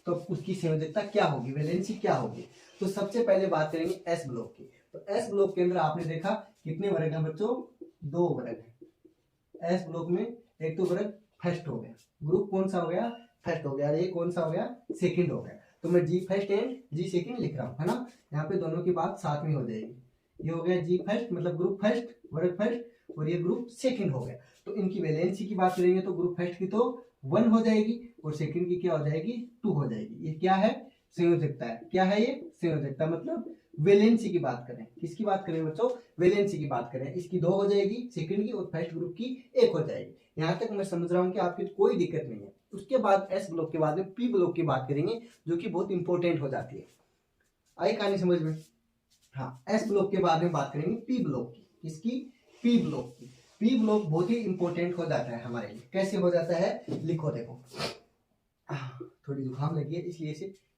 तो उसकी संयोजकता क्या होगी, वैलेंसी क्या होगी। तो सबसे पहले बात करेंगे एस ब्लॉक की। तो एस ब्लॉक के अंदर आपने देखा कितने वर्ग हैं बच्चों, 2 वर्ग हैं एस ब्लॉक में। एक तो वर्ग फर्स्ट हो गया, ग्रुप कौन सा हो गया, फर्स्ट हो गया, और ये कौन सा हो गया, सेकंड हो गया। तो मैं जी फर्स्ट एंड जी सेकंड लिख रहा हूँ, है ना। यहाँ पे दोनों की बात साथ में हो जाएगी। ये हो गया जी फर्स्ट मतलब ग्रुप फर्स्ट, वर्ग फर्स्ट, और ये ग्रुप सेकंड हो गया। तो इनकी वैलेंसी की बात करेंगे तो ग्रुप फर्स्ट की तो 1 हो जाएगी और सेकंड की क्या हो जाएगी, 2 हो जाएगी। ये क्या है, संयोजकता है। क्या है ये, संयोजकता। मतलब वैलेंसी की बात करें, किसकी बात करें बच्चों, वैलेंसी की बात करें, इसकी 2 हो जाएगी सेकंड की, और फर्स्ट ग्रुप की 1 हो जाएगी। यहाँ तक मैं समझ रहा हूँ कि आपकी कोई दिक्कत नहीं है। उसके बाद एस ब्लॉक के बाद में पी ब्लॉक की बात करेंगे, जो कि बहुत इंपॉर्टेंट हो जाती है। आई कहानी समझ में। हाँ, एस ब्लॉक के बाद में बात करेंगे पी ब्लॉक की। किसकी? पी ब्लॉक की। पी ब्लॉक बहुत ही इंपॉर्टेंट हो जाता है हमारे लिए। कैसे हो जाता है लिखो, देखो थोड़ी जुकाम लगी है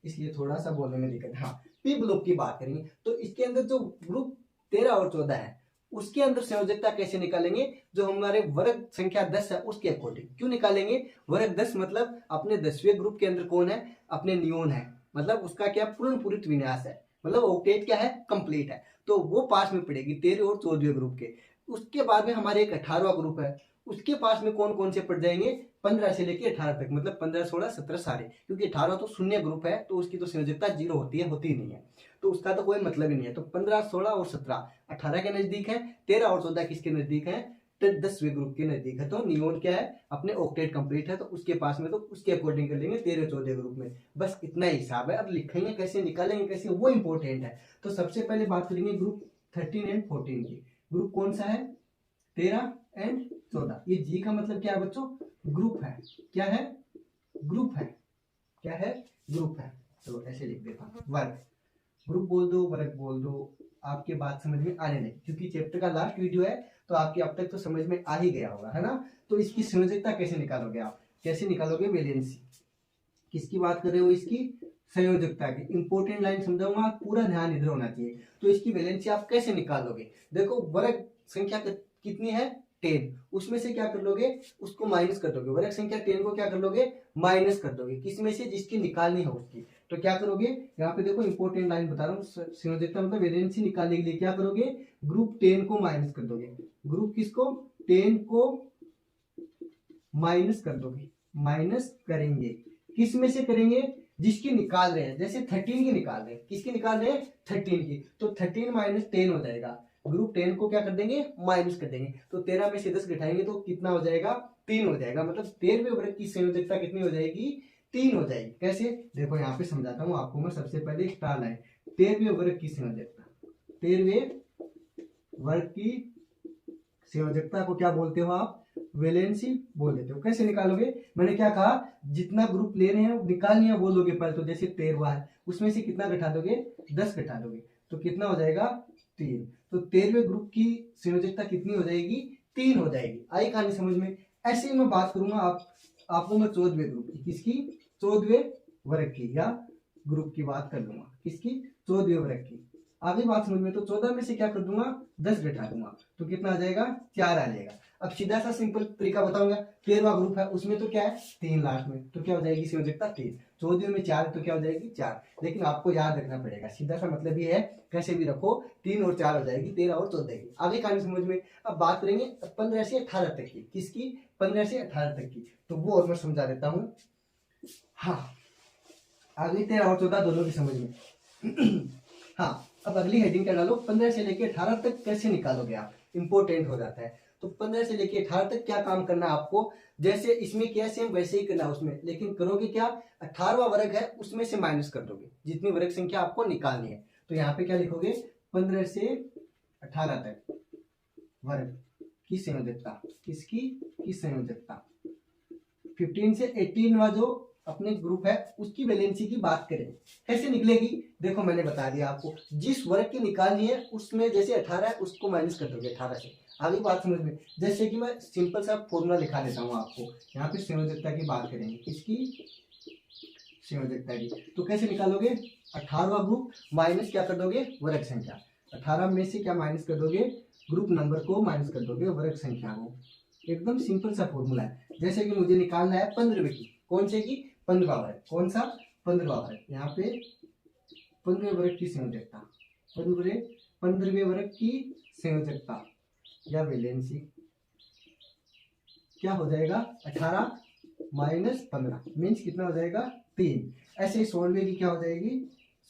इसलिए थोड़ा सा बोलने में दिक्कत। हाँ, पी ब्लॉक की बात करेंगे तो इसके अंदर जो ग्रुप 13 और 14 है उसके अंदर संयोजकता कैसे निकालेंगे? जो हमारे वर्ग संख्या 10 है उसके अकॉर्डिंग। क्यों निकालेंगे वर्ग 10? मतलब अपने 10वें ग्रुप के अंदर कौन है? अपने नियोन है, मतलब उसका क्या पूर्ण पूरित विन्यास है, मतलब ऑक्टेट क्या है? कंप्लीट है। तो वो पास में पड़ेगी 13 और 14वें ग्रुप के। उसके बाद में हमारे एक 18वां ग्रुप है, उसके पास में कौन कौन से पड़ जाएंगे? 15 से लेके 18 तक, मतलब 15, 16, 17 सारे। क्योंकि 18 तो शून्य ग्रुप है तो उसकी तो संयोजकता 0 होती है, होती नहीं है, तो उसका तो कोई मतलब ही नहीं है। तो 15, 16 और 17 18 के नजदीक है, 13 और 14 किसके नजदीक है? 10वें ग्रुप के नजदीक है। तो नियोन क्या है? अपने ऑक्टेट कंप्लीट है, तो उसके पास में तो उसके अकॉर्डिंग कर लेंगे 13, 14 ग्रुप में। बस इतना ही हिसाब है। अब लिखेंगे कैसे, निकालेंगे कैसे, वो इंपॉर्टेंट है। तो सबसे पहले बात करेंगे ग्रुप 13 एंड 14 की। ग्रुप कौन सा है? 13 एंड 14। ये जी का मतलब क्या है बच्चों? ग्रुप है। क्या है? ग्रुप है। क्या है? ग्रुप है। चलो ऐसे लिख देता हूँ, वर्ग। ग्रुप बोल दो, वर्ग बोल दो, आपके बात समझ में आने लगी। क्योंकि चैप्टर का लास्ट वीडियो है तो आपके अब तक तो समझ में आ ही गया होगा, है ना। तो इसकी संयोजकता कैसे निकालोगे आप? कैसे निकालोगे? वैलेंसी। किसकी बात कर रहे हो? इसकी संयोजकता की। इंपॉर्टेंट लाइन समझाऊंगा, पूरा ध्यान इधर होना चाहिए। तो इसकी वैलेंसी आप कैसे निकालोगे? देखो वर्ग संख्या कितनी है? 10। उसमें से क्या कर लोगे? उसको माइनस कर दोगे। वर्ग संख्या 10 को क्या कर लोगे? माइनस कर दोगे। किसमें से? जिसकी निकालनी है उसकी। तो क्या करोगे? यहाँ पे देखो इंपॉर्टेंट लाइन बता रहा हूँ, संयोजकता मतलब वैलेंसी निकालने के लिए क्या करोगे? ग्रुप 10 को माइनस कर दोगे। ग्रुप किसको? 10 को माइनस कर दोगे। माइनस करेंगे, किस में से करेंगे? जिसकी निकाल रहे हैं। जैसे 13 की निकाल रहे हैं, किसकी निकाल रहे हैं? 13 की। तो 13 माइनस 10 हो जाएगा। ग्रुप 10 को क्या कर देंगे? माइनस कर देंगे। तो 13 में से 10 घटाएंगे तो कितना हो जाएगा? 3 हो जाएगा। मतलब 13वें वर्ग की संयोजकता कितनी हो जाएगी? 3 हो जाएगी। कैसे? देखो यहाँ पे समझाता हूँ आपको मैं। सबसे पहले स्टार लाइन, 13वें वर्ग की संयोजकता। 13वें वर्ग की संयोजकता को क्या बोलते हो आप? वैलेंसी बोल देते हो। कैसे निकालोगे? मैंने क्या कहा? जितना ग्रुप ले रहे हैं निकालनी है वो लोगे पहले। तो जैसे 13वां है, उसमें से कितना घटा दोगे? 10 घटा दोगे। तो कितना हो जाएगा? 3। तो 13वें ग्रुप की संयोजकता कितनी हो जाएगी? 3 हो जाएगी। आई कहानी समझ में। ऐसे ही मैं बात करूंगा आपको मैं 14वें ग्रुप की। किसकी? 14वें वर्ग की, या ग्रुप की बात कर लूंगा। किसकी? 14वें वर्ग की। आगे बात समझ में। तो 14 में से क्या कर दूंगा? 10 घटा दूंगा। तो कितना आ जाएगा? 4 आ जाएगा। अब सीधा सा सिंपल तरीका बताऊंगा। 13वां ग्रुप है, उसमें तो क्या है? 3 लास्ट में, तो क्या हो जाएगी संयोजकता? 3। 14 में 4 तो क्या हो जाएगी? 4। लेकिन आपको याद रखना पड़ेगा, सीधा सा मतलब ये है, कैसे भी रखो 3 और 4 हो जाएगी 13 और 14 की। आगे कहानी समझ में। अब बात करेंगे 15 से 18 तक की। किसकी? 15 से 18 तक की। तो वो और मैं समझा देता हूँ। हाँ, आगे 13 और 14 दोनों की समझ में। हाँ, अब अगली हेडिंग क्या डालो? 15 से लेके 18 तक कैसे निकालोगे आप? इंपॉर्टेंट हो जाता है। तो 15 से लेके 18 तक क्या काम करना है आपको? जैसे इसमें किया सेम वैसे ही करना उसमें, लेकिन करोगे क्या? 18वां वर्ग है उसमें से माइनस कर दोगे जितनी वर्ग संख्या आपको निकालनी है। तो यहाँ पे क्या लिखोगे? 15 से 18 तक वर्ग की संयोजकता। किसकी? की संयोजकता। 15 से 18वां जो अपने ग्रुप है उसकी वैलेंसी की बात करें, कैसे निकलेगी? देखो मैंने बता दिया आपको, जिस वर्ग की निकालनी है उसमें जैसे 18 है उसको माइनस कर दोगे 18 से। आगे बात समझ में। जैसे कि मैं सिंपल सा फॉर्मूला लिखा देता हूँ आपको। यहाँ पे संयोजकता की बात करेंगे। किसकी? संयोजकता की। तो कैसे निकालोगे? 18वां ग्रुप माइनस क्या कर दोगे? वर्ग संख्या। 18 में से क्या माइनस कर दोगे? ग्रुप नंबर को माइनस कर दोगे वर्ग संख्या को। एकदम सिंपल सा फॉर्मूला है। जैसे कि मुझे निकालना है 15वें की। कौन से की? 15वां वर्ग। कौन सा? 15वां वर्ग। यहाँ पे 15वें वर्ग की संयोजकता। 15वें वर्ग की संयोजकता या वैलेंसी क्या हो जाएगा? 18 माइनस 15 मीन्स कितना हो जाएगा? 3। ऐसे ही 16वें की क्या हो जाएगी?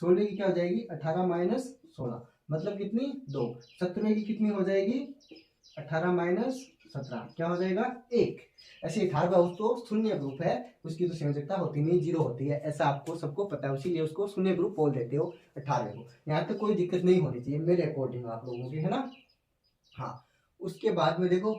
16वें की क्या हो जाएगी? 18 माइनस 16 मतलब कितनी? 2। 17वें की कितनी हो जाएगी? 18 माइनस 17 क्या हो जाएगा? 1। ऐसे 18वां उसको शून्य ग्रुप है, उसकी तो संयोजकता होती नहीं, 0 होती है। ऐसा आपको सबको पता है, इसीलिए उसको शून्य ग्रुप बोल देते हो 18वें को। यहाँ तक कोई दिक्कत नहीं होनी चाहिए मेरे अकॉर्डिंग आप लोगों की, है ना। हाँ, उसके बाद में देखो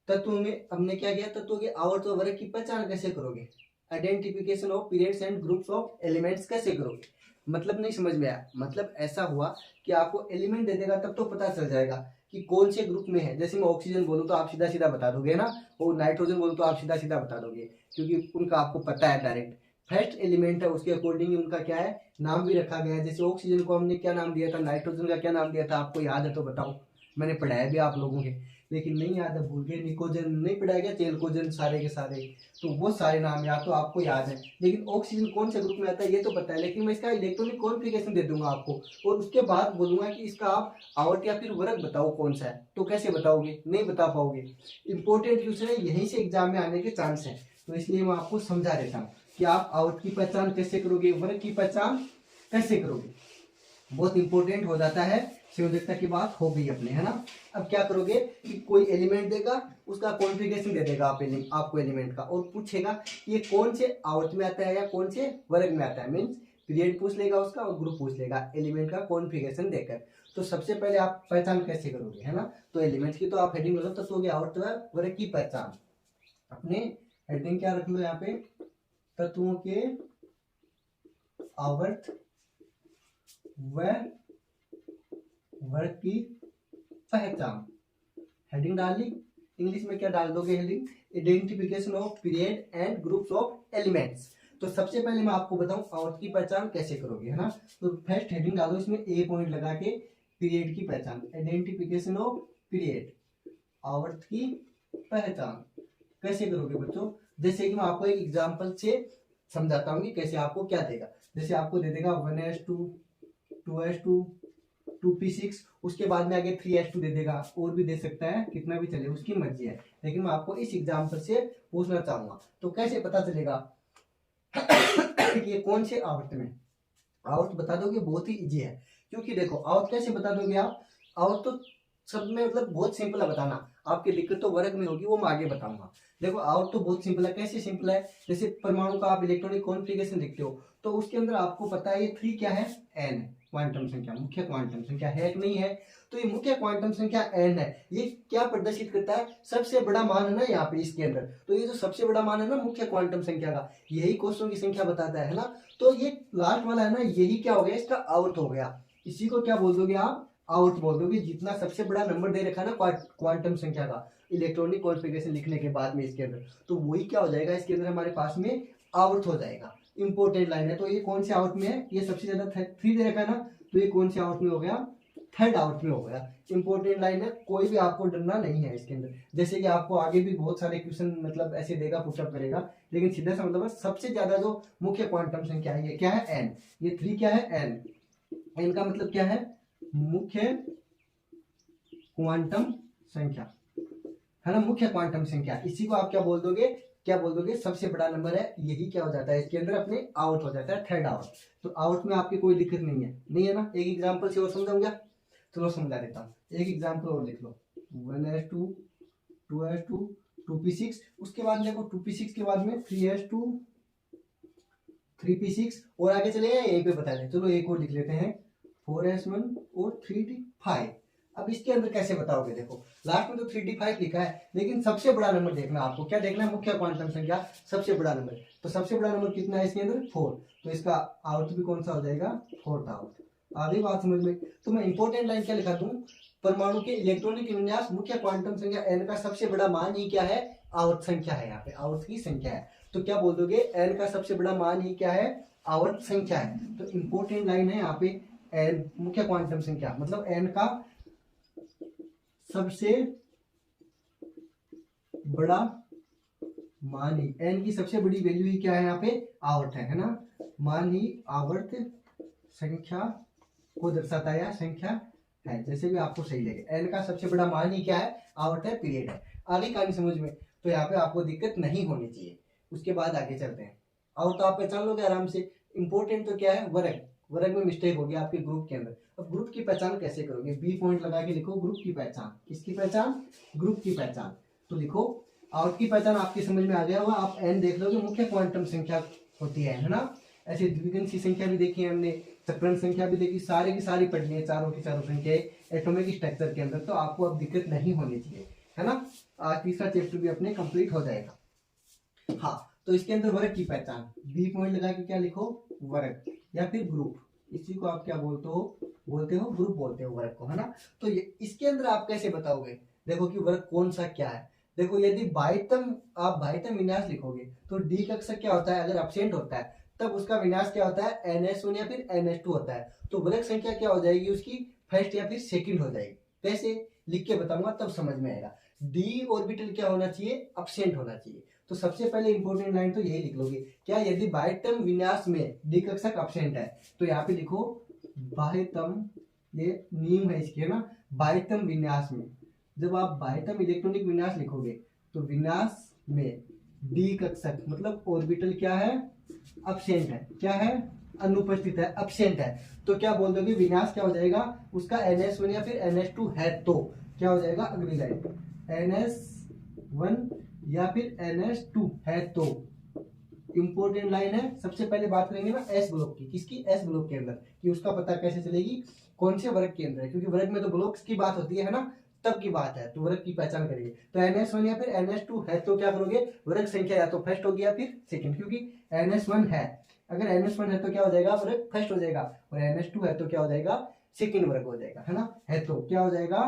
तत्व में हमने क्या किया? तत्व के आवर्त व वर्ग की पहचान कैसे करोगे? Identification of periods and groups of elements कैसे करोगे? मतलब नहीं समझ में आया? मतलब ऐसा हुआ कि आपको एलिमेंट दे देगा तब तो पता चल जाएगा कि कौन से ग्रुप में है। जैसे मैं ऑक्सीजन बोलूँ तो आप सीधा सीधा बता दोगे ना, और नाइट्रोजन बोलूँ तो आप सीधा सीधा बता दोगे, क्योंकि उनका आपको पता है डायरेक्ट। फर्स्ट एलिमेंट है उसके अकॉर्डिंग उनका क्या है, नाम भी रखा गया है। जैसे ऑक्सीजन को हमने क्या नाम दिया था, नाइट्रोजन का क्या नाम दिया था, आपको याद है तो बताओ? मैंने पढ़ाया भी आप लोगों के, लेकिन नहीं याद है, भूल गए। निकोजन नहीं पढ़ाया गया, तेलकोजन, सारे के सारे, तो वो सारे नाम या तो आपको याद है। लेकिन ऑक्सीजन कौन से ग्रुप में आता है ये तो पता है, लेकिन मैं इसका इलेक्ट्रॉनिक कॉन्फ़िगरेशन दे दूंगा आपको, और उसके बाद बोलूंगा कि इसका आप आवर्त या फिर वर्ग बताओ कौन सा है। तो कैसे बताओगे? नहीं बता पाओगे। इंपॉर्टेंट क्वेश्चन है, यहीं से एग्जाम में आने के चांस है, तो इसलिए मैं आपको समझा देता हूँ कि आप आवर्त की पहचान कैसे करोगे, वर्ग की पहचान कैसे करोगे। बहुत इंपॉर्टेंट हो जाता है। संयोजकता की बात हो गई अपने, है ना। अब क्या करोगे कि कोई एलिमेंट देगा, उसका कॉन्फ़िगरेशन दे देगा आपको एलिमेंट का, और पूछेगा कि ये कौन से आवर्त में आता है या कौन से वर्ग में आता है। मीन्स पीरियड पूछ लेगा उसका और ग्रुप पूछ लेगा एलिमेंट का कॉन्फ़िगरेशन देकर। तो सबसे पहले आप पहचान कैसे करोगे, है ना। तो एलिमेंट की तो आप हेडिंग लो, तत्व हो गया आवर्त वर्ग की पहचान। अपने हेडिंग क्या रख लो यहाँ पे, तत्वों के आवर्त व वर्ग की पहचान। हेडिंग डाल ली। इंग्लिश में क्या डाल दोगे heading, identification of period and groups of elements. तो सबसे पहले मैं आपको बताऊं आवर्त की पहचान कैसे करोगे, है ना। तो फर्स्ट हेडिंग डालो, इसमें ए पॉइंट लगा के पीरियड की पहचान, आइडेंटिफिकेशन ऑफ पीरियड, आवर्त की पहचान कैसे करोगे बच्चों। जैसे कि मैं आपको एक एग्जांपल से समझाता हूँ कि कैसे आपको क्या देगा। जैसे आपको दे देगा 1s2 2s2 2p6, उसके बाद में आगे 3s2 दे देगा, और भी दे सकता है, कितना भी चले, उसकी मर्जी है। लेकिन मैं आपको इस एग्जांपल से पूछना चाहूंगा, तो कैसे पता चलेगा कि ये कौन से आवर्त में। आवर्त बता दोगे, बहुत ही इजी है। क्योंकि देखो आवर्त कैसे बता दोगे आप, आवर्त तो सब में मतलब बहुत सिंपल है बताना। आपकी दिक्कत तो वर्ग में होगी, वो मैं आगे बताऊंगा। देखो आवर्त तो बहुत सिंपल है। कैसे सिंपल है, जैसे परमाणु का आप इलेक्ट्रॉनिक कॉन्फ़िगरेशन लिखते हो, तो उसके अंदर आपको पता है ये 3 क्या है, एन है, क्वांटम संख्या, मुख्य क्वांटम संख्या है कि नहीं है। तो ये मुख्य क्वांटम संख्या एन है, ये क्या प्रदर्शित करता है, सबसे बड़ा मान है ना यहाँ पे इसके अंदर। तो ये जो सबसे बड़ा मान है ना मुख्य क्वांटम संख्या का, यही कोषों की संख्या बताता है ना। तो ये लास्ट वाला है ना, यही क्या हो गया, इसका आवर्त हो गया। इसी को क्या बोल दोगे आप, आवर्त बोल दोगे। जितना सबसे बड़ा नंबर दे रखा है ना क्वांटम संख्या का इलेक्ट्रॉनिक कॉन्फ़िगरेशन लिखने के बाद में इसके अंदर, तो वही क्या हो जाएगा इसके अंदर हमारे पास में आवर्त हो जाएगा। इंपॉर्टेंट लाइन है। तो ये कौन से आवर्त में है, ये सबसे ज्यादा 3 दे रखा है ना, तो ये कौन से आवर्त में हो गया, थर्ड आवर्त में हो गया। इंपॉर्टेंट लाइन है, कोई भी आपको डरना नहीं है इसके अंदर। जैसे कि आपको आगे भी बहुत सारे क्वेश्चन मतलब ऐसे देगा, पुटअप करेगा, लेकिन सीधा सा मतलब सबसे ज्यादा जो मुख्य क्वांटम संख्या है ये क्या है, एन। ये 3 क्या है, एन। एन का मतलब क्या है, मुख्य क्वांटम संख्या, है ना, मुख्य क्वांटम संख्या। इसी को आप क्या बोल दोगे, क्या बोल दोगे, सबसे बड़ा नंबर है, यही क्या हो जाता है इसके अंदर अपने आउट हो जाता है, थर्ड आउट। तो आउट में आपकी कोई दिक्कत नहीं है ना। एक एग्जांपल से और समझाऊंगा, चलो समझा देता हूँ। एक एग्जांपल और लिख लो, 1s2 2s2 2p6, उसके बाद देखो 2p6 के बाद में 3s2 3p6, और आगे चले यहीं पे बता दें। चलो एक और लिख लेते हैं, 4s1 और 3d5। अब इसके अंदर कैसे बताओगे, देखो लास्ट में तो 3d5 लिखा है, लेकिन सबसे बड़ा नंबर देखना आपको, क्या देखना है, मुख्य क्वांटम संख्या, सबसे बड़ा नंबर। तो सबसे बड़ा नंबर कितना है इसके अंदर, 4। तो इसका आवर्त भी कौन सा हो जाएगा, फोर्थ आवर्त। आगे बात समझ में। तो मैं इंपॉर्टेंट लाइन क्या लिखा दूं, परमाणु के इलेक्ट्रॉनिक विन्यास मुख्य क्वांटम संख्या एन का सबसे बड़ा मान ही क्या है, आवर्त संख्या है, यहाँ पे आवर्त की संख्या है। तो क्या बोल दोगे, एन का सबसे बड़ा मान ही क्या है, आवर्त संख्या है। तो इंपॉर्टेंट लाइन है यहाँ पे, एन मुख्य क्वांटम संख्या मतलब एन का सबसे बड़ा मान ही, एन की सबसे बड़ी वैल्यू ही क्या है यहाँ पे, आवर्त है ना। मान ही आवर्त संख्या को दर्शाता है, संख्या है, जैसे भी आपको सही लगे। एन का सबसे बड़ा मान ही क्या है, आवर्त है, पीरियड है। आगे कहानी समझ में, तो यहाँ पे आपको दिक्कत नहीं होनी चाहिए। उसके बाद आगे चलते हैं। और तो आप पहचान लोगे आराम से। इंपॉर्टेंट तो क्या है, वर्ग। वर्ग में मिस्टेक होगी आपके ग्रुप के अंदर। अब ग्रुप की पहचान कैसे करोगे, बी पॉइंट लगा के लिखो, ग्रुप की पहचान। किसकी पहचान, ग्रुप की पहचान। तो लिखो आवर्त की पहचान आपकी समझ में आ गया होगा। आप एन देख लोगे, मुख्य क्वांटम संख्या होती है ना। ऐसे द्विघात की संख्या भी देखी है हमने, चक्रण संख्या भी देखी, सारी की सारी पढ़नी है, चारों की चारों संख्याएं एटॉमिक स्ट्रक्चर के अंदर। तो आपको अब दिक्कत नहीं होनी चाहिए, है ना। तीसरा चैप्टर भी अपने कंप्लीट हो जाएगा। हाँ, तो इसके अंदर वर्ग की पहचान, बी पॉइंट लगा के क्या लिखो, वर्ग या फिर ग्रुप। इसी को आप क्या बोलते हो, ग्रुप बोलते हो वर्ग को, है ना। तो ये इसके अंदर आप कैसे बताओगे, देखो कि वर्ग कौन सा क्या है। देखो यदि बाह्यतम, आप बाह्यतम विन्यास लिखोगे तो डी कक्षक क्या होता है, अगर एब्सेंट होता है तब उसका विन्यास क्या होता है, NH1 या फिर NH2 होता है। तो वर्ग संख्या क्या हो जाएगी उसकी, फर्स्ट या फिर सेकंड हो जाएगी। कैसे लिख के बताऊंगा तब समझ में आएगा। डी ऑर्बिटल क्या होना चाहिए, एब्सेंट होना चाहिए। तो सबसे पहले इंपॉर्टेंट लाइन तो यही लिख लोगे, क्या, यदि बाह्यतम विन्यास में डी कक्षक एब्सेंट है तो यहाँ पे लिखो बाह्यतम, ये नियम है इसके ना, बाह्यतम विन्यास में, जब आप बाह्यतम इलेक्ट्रॉनिक विन्यास लिखोगे तो विन्यास में डी कक्षक मतलब ऑर्बिटल क्या है, एब्सेंट है, क्या है, अनुपस्थित है, एब्सेंट है। तो क्या बोल दोगे, विन्यास क्या हो जाएगा उसका, NH1 या फिर NH2 है तो क्या हो जाएगा, अगली लाइन NH1 या फिर NH2 है तो। इंपॉर्टेंट लाइन है। सबसे पहले बात करेंगे ना एस ब्लॉक की, किसकी, एस ब्लॉक के अंदर, कि उसका पता कैसे चलेगी कौन से वर्ग के अंदर है, क्योंकि वर्ग में तो ब्लॉक्स की बात होती है ना, तब की बात है, तो वर्ग की पहचान करेंगे। तो NH1 या फिर NH2 है तो क्या करोगे, वर्ग संख्या या तो फर्स्ट होगी या फिर सेकंड, क्योंकि NH1 है, अगर NH1 है तो क्या हो जाएगा, वर्ग फर्स्ट हो जाएगा, और NH2 है तो क्या हो जाएगा, सेकंड वर्ग हो जाएगा, है ना। है तो क्या हो जाएगा,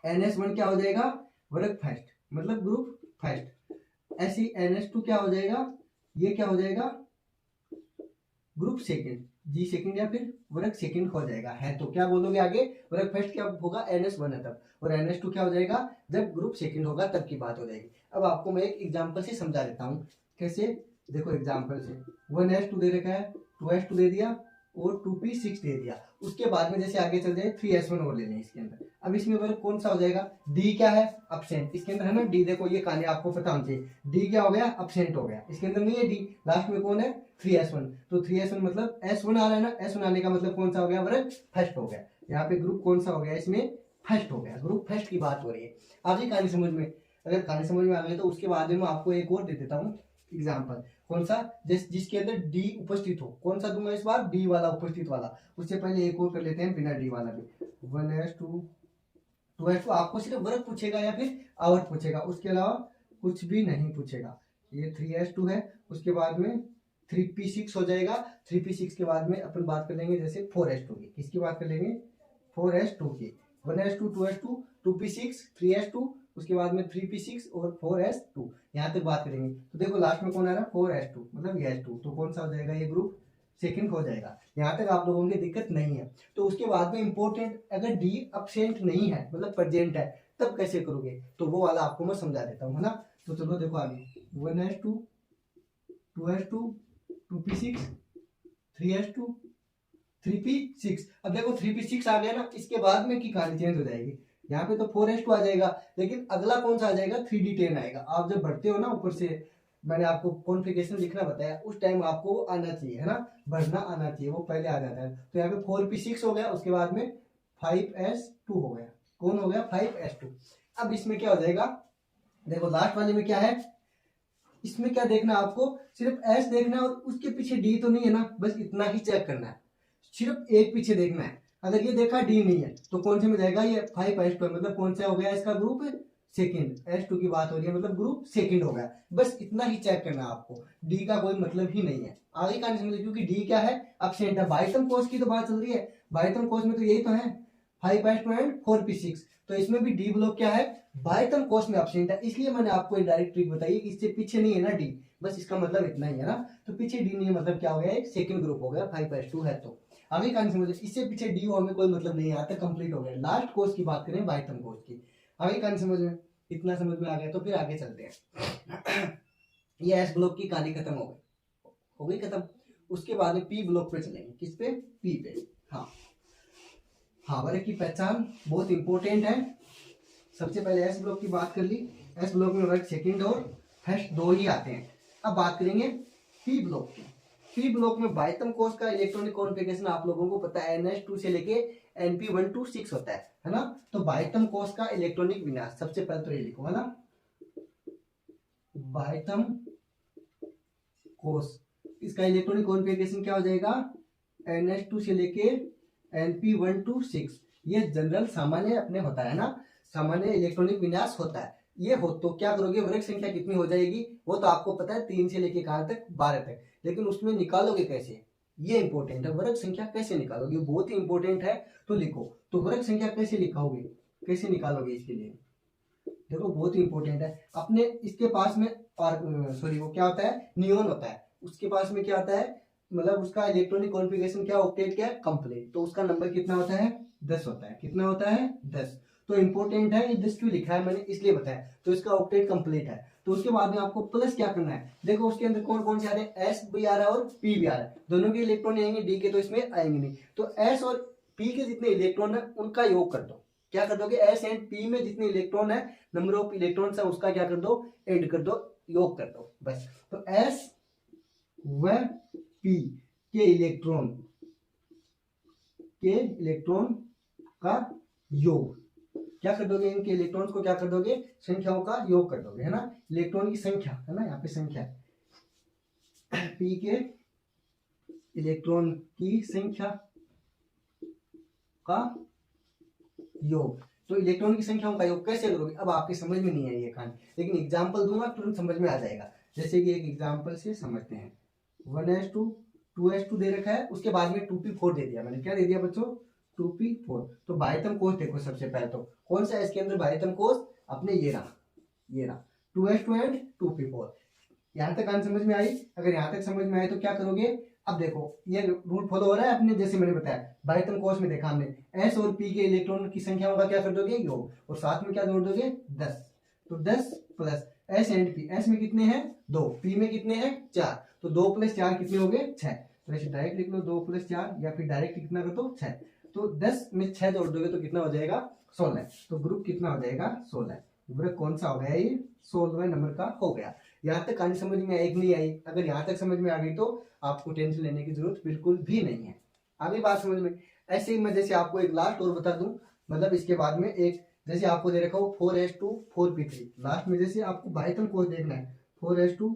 NH1 क्या हो जाएगा, वर्ग फर्स्ट मतलब ग्रुप फर्स्ट, ऐसी NH2 क्या हो जाएगा, ये क्या हो जाएगा, ग्रुप सेकंड, जी सेकंड या फिर वर्ग सेकंड हो जाएगा। है तो क्या बोलोगे आगे, वर्ग फर्स्ट क्या होगा, NH1 है तब, और NH2 क्या हो जाएगा, जब ग्रुप सेकंड होगा तब की बात हो जाएगी। अब आपको मैं एक एग्जांपल से समझा देता हूँ कैसे। देखो एग्जांपल से 1S2 दे रखा है, 2S2 दे दिया और 2P6 दे दिया। उसके बाद में जैसे आगे चल जाए 3S1 और ले लें इसके अंदर। अब इसमें वर्ग कौन सा हो जाएगा, डी क्या है, एब्सेंट, इसके अंदर है ना डी, देखो ये कहानी आपको पता होनी चाहिए, डी क्या हो गया, एब्सेंट हो गया, इसके अंदर नहीं है डी, लास्ट में कौन है, 3S1। तो 3S1 मतलब S1 आ रहा है ना, S1 आने का मतलब कौन सा हो गया, वर्ग फर्स्ट हो गया। यहाँ पे ग्रुप कौन सा हो गया, इसमें फर्स्ट हो गया, ग्रुप फर्स्ट की बात हो रही है। आगे कहानी समझ में, अगर कहानी समझ में आ गई तो उसके बाद में मैं आपको एक और दे देता हूँ एग्जाम्पल, कौन सा, जिसके अंदर डी उपस्थित हो। कौन सा दूंगा इस बार, डी वाला, उपस्थित वाला। उससे पहले एक और कर लेते हैं बिना डी वाला भी। 1S2 2S2 आपको सिर्फ वर्ग पूछेगा या फिर आवर्त पूछेगा, उसके अलावा कुछ भी नहीं पूछेगा। ये 3S2 है, उसके बाद में 3P6 हो जाएगा। 3P6 के बाद में अपन बात कर लेंगे जैसे 4S2 की, किसकी बात कर लेंगे, 4S2 की। 1S2 2S2 2P6 3S2, उसके बाद में 3P6 और 4S2, यहाँ तक बात करेंगे। तो देखो लास्ट में कौन आ रहा है, 4S2 मतलब ये S2, तो कौन सा हो जाएगा, ये ग्रुप सेकंड हो जाएगा। यहाँ तक आप लोगों की दिक्कत नहीं है। तो उसके बाद में इंपॉर्टेंट, अगर डी एब्सेंट नहीं है मतलब प्रेजेंट है तब कैसे करोगे, तो वो वाला आपको मैं समझा देता हूँ, है ना। तो चलो देखो आगे 1S2 2S2 2P6 3S2 3P6। अब देखो 3P6 आ गया ना, इसके बाद में की कहानी चेंज हो जाएगी। यहाँ पे तो 4S2 आ जाएगा, लेकिन अगला कौन सा आ जाएगा, 3D10 आएगा। आप जब बढ़ते हो ना ऊपर से, मैंने आपको कॉन्फ़िगरेशन लिखना बताया, उस टाइम आपको आना चाहिए, है ना, बढ़ना आना चाहिए, वो पहले आ जाता है। तो यहाँ पे 4P6 हो गया, उसके बाद में 5S2 हो गया, कौन हो गया, 5S2। अब इसमें क्या हो जाएगा, देखो लास्ट वाले में क्या है, इसमें क्या देखना आपको, सिर्फ एस देखना है और उसके पीछे डी तो नहीं है ना, बस इतना ही चेक करना है, सिर्फ एक पीछे देखना है। अगर ये देखा डी नहीं है तो कौन से में जाएगा, ये 5S2 मतलब कौन सा हो गया इसका ग्रुप सेकंड, S2 की बात हो रही है मतलब ग्रुप सेकंड हो गया। बस इतना ही चेक करना है आपको, डी का कोई मतलब ही नहीं है। आगे का नहीं समझे, क्योंकि डी क्या है, एब्सेंट है। बाह्यतम कोष की तो बात चल रही है, बाह्यतम कोष में तो यही तो है 5S2 एंड 4P6। तो इसमें भी डी ब्लॉक क्या है, बाह्यतम कोष में एब्सेंट है। इसलिए मैंने आपको एक डायरेक्ट ट्रिक बताई कि इससे पीछे नहीं है ना डी, बस इसका मतलब इतना ही है ना। तो पीछे डी नहीं है मतलब क्या हो गया, एक सेकंड ग्रुप हो गया, 5S2 है। तो आगे कहानी समझिए, इससे पीछे डी और में कोई मतलब नहीं आता, कंप्लीट हो गया। लास्ट कोर्स की बात करें बाह्यतम कोष की, आगे कहानी समझ में, इतना समझ में आ गया तो फिर आगे चलते हैं। ये एस ब्लॉक की कहानी खत्म हो गई खत्म। उसके बाद में पी ब्लॉक पे चलेंगे, किस पे, पी पे। हाँ वर्ग की पहचान बहुत इंपॉर्टेंट है। सबसे पहले एस ब्लॉक की बात कर ली, एस ब्लॉक में वर्ग सेकंड और फर्स्ट दो ही आते हैं। अब बात करेंगे पी ब्लॉक की। पी ब्लॉक में बाह्यतम कोष का इलेक्ट्रॉनिक कॉन्फ़िगरेशन आप लोगों को पता है, NH2 से लेके NP126 होता है ना। तो बाह्यतम कोष का इलेक्ट्रॉनिक विन्यास, सबसे पहले तो ये लिखो, है ना, बाह्यतम कोष, इसका इलेक्ट्रॉनिक कॉन्फ़िगरेशन क्या हो जाएगा, NH2 से लेके NP126। ये जनरल सामान्य अपने होता है ना, सामान्य इलेक्ट्रॉनिक विन्यास होता है। ये हो तो क्या करोगे, वर्ग संख्या कितनी हो जाएगी वो तो आपको पता है, 3 से लेके कहां तक, 12 तक। लेकिन उसमें निकालोगे कैसे, ये इंपॉर्टेंट है। वर्ग संख्या कैसे निकालोगे, बहुत ही इंपॉर्टेंट है, तो लिखो। तो वर्ग संख्या कैसे लिखोगे, कैसे निकालोगे, इसके लिए देखो बहुत ही इंपॉर्टेंट है। अपने इसके पास में और सॉरी वो क्या होता है, नियॉन होता है, उसके पास में क्या आता है, मतलब उसका इलेक्ट्रॉनिक कॉन्फ़िगरेशन क्या, ऑक्टेट क्या, कंप्लीट। तो उसका नंबर कितना होता है, 10 होता है। कितना होता है, 10। तो इंपॉर्टेंट है, ये 10 क्यों लिखा है मैंने, इसलिए बताया। तो इसका ऑक्टेट कंप्लीट है। तो उसके बाद में आपको प्लस क्या करना है, देखो उसके अंदर कौन कौन से आ रहे हैं, एस भी आ रहा है और पी भी आ रहा है। दोनों के इलेक्ट्रॉन आएंगे, डी के तो इसमें आएंगे नहीं। तो एस और पी के जितने इलेक्ट्रॉन है उनका योग कर दो। क्या कर दोगे, एस एंड पी में जितने इलेक्ट्रॉन है, नंबर ऑफ इलेक्ट्रॉन्स है, उसका क्या कर दो, ऐड कर दो, योग कर दो बस। तो एस व पी के इलेक्ट्रॉन का योग क्या कर दोगे, इनके इलेक्ट्रॉन्स को क्या कर दोगे, संख्याओं का योग कर दोगे, है ना। इलेक्ट्रॉन की संख्या है ना, यहाँ पे संख्या पी के इलेक्ट्रॉन की संख्या का योग। तो इलेक्ट्रॉन की संख्याओं का योग कैसे करोगे, अब आपकी समझ में नहीं आई ये कहानी, लेकिन एग्जाम्पल दूंगा तुरंत समझ में आ जाएगा। जैसे कि एक एग्जाम्पल से समझते हैं। 1s2 2s2 दे रखा है, उसके बाद में 2p4 दे दिया मैंने। क्या दे दिया बच्चों, 2p4। तो बाह्यतम कोष देखो, सबसे पहले तो कौन सा है इसके अंदर बाह्यतम कोष, अपने ये रहा 2s2 एंड 2p4। यहाँ तक समझ में आई। अगर यहाँ तक समझ में आए तो क्या करोगे, अब देखो ये रूल फॉलो हो रहा है अपने, जैसे मैंने बताया बाह्यतम कोष में देखा हमने, एस और पी के इलेक्ट्रॉन की संख्याओं का क्या कर दोगे, योग, और साथ में क्या जोड़ दोगे, 10। तो 10 plus S and P, S में कितने हैं 2, पी में कितने हैं 4, तो 2 प्लस 4 कितने हो गए 6। तो ऐसे डायरेक्ट लिख लो 2 प्लस 4, या फिर डायरेक्ट कितना कर दो 6। तो 10 में 6 जोड़ दोगे तो कितना हो जाएगा 16। तो ग्रुप कितना हो जाएगा 16। ग्रुप कौन सा हो गया, ये 16वें नंबर का हो गया। यहाँ तक कहानी समझ में आई कि नहीं आई, अगर यहाँ तक समझ में आ गई तो आपको टेंशन लेने की जरूरत बिल्कुल भी नहीं है। आगे बात समझ में। ऐसे ही मैं जैसे आपको एक लास्ट और बता दूं, मतलब इसके बाद में एक जैसे आपको दे रखा हो 4s2 4p3, लास्ट में जैसे आपको बाह्यतम कोष देखना है, 4s2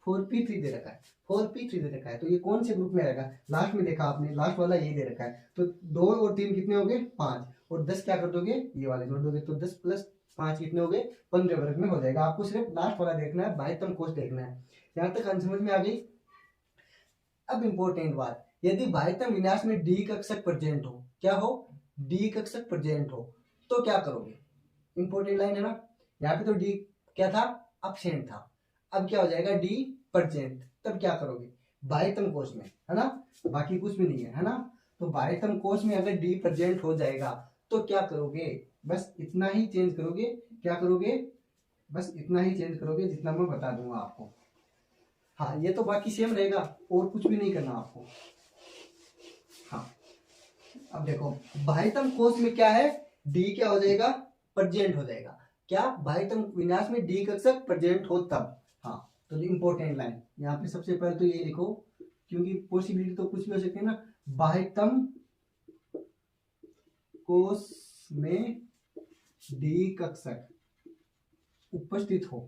4p3 दे रखा है, 4p3 दे रखा है, तो ये कौन से ग्रुप में आएगा, लास्ट में देखा आपने, लास्ट वाला ये दे रखा है। तो 2 और 3 कितने हो गए 5, और 10 क्या कर दोगे, ये वाले जोड़ दोगे, तो 10 प्लस 5 कितने हो गए 15 वर्ग में हो जाएगा। आपको सिर्फ लास्ट वाला देखना है, बाह्यतम कोष देखना है। यहाँ तक समझ में आ गई। अब इंपॉर्टेंट बात, यदि बाह्यतम विन्यास में डी कक्षक प्रेजेंट हो, क्या हो, डी कक्षक प्रेजेंट हो, तो क्या करोगे, इंपॉर्टेंट लाइन है ना। यहाँ पे तो डी क्या था, अब्सेंट था, अब क्या हो जाएगा डी प्रेजेंट। तब क्या करोगे, बाह्यतम कोष में, है ना, बाकी कुछ भी नहीं है ना। तो बाह्यतम कोष में अगर डी प्रेजेंट हो जाएगा तो क्या करोगे, बस इतना ही चेंज करोगे। क्या करोगे, बस इतना ही चेंज करोगे जितना मैं बता दूंगा आपको। हाँ, ये तो बाकी सेम रहेगा, और कुछ भी नहीं करना आपको। हाँ, अब देखो बाह्यतम कोष में क्या है, डी क्या हो जाएगा, प्रेजेंट हो जाएगा। क्या, बाह्यतम विन्यास में डी कक्षक प्रेजेंट हो तब। हाँ, तो इंपॉर्टेंट लाइन यहाँ पे सबसे पहले तो ये लिखो, क्योंकि पॉसिबिलिटी तो कुछ भी हो सकती है ना। बाह्यतम कोष में डी कक्षक उपस्थित हो,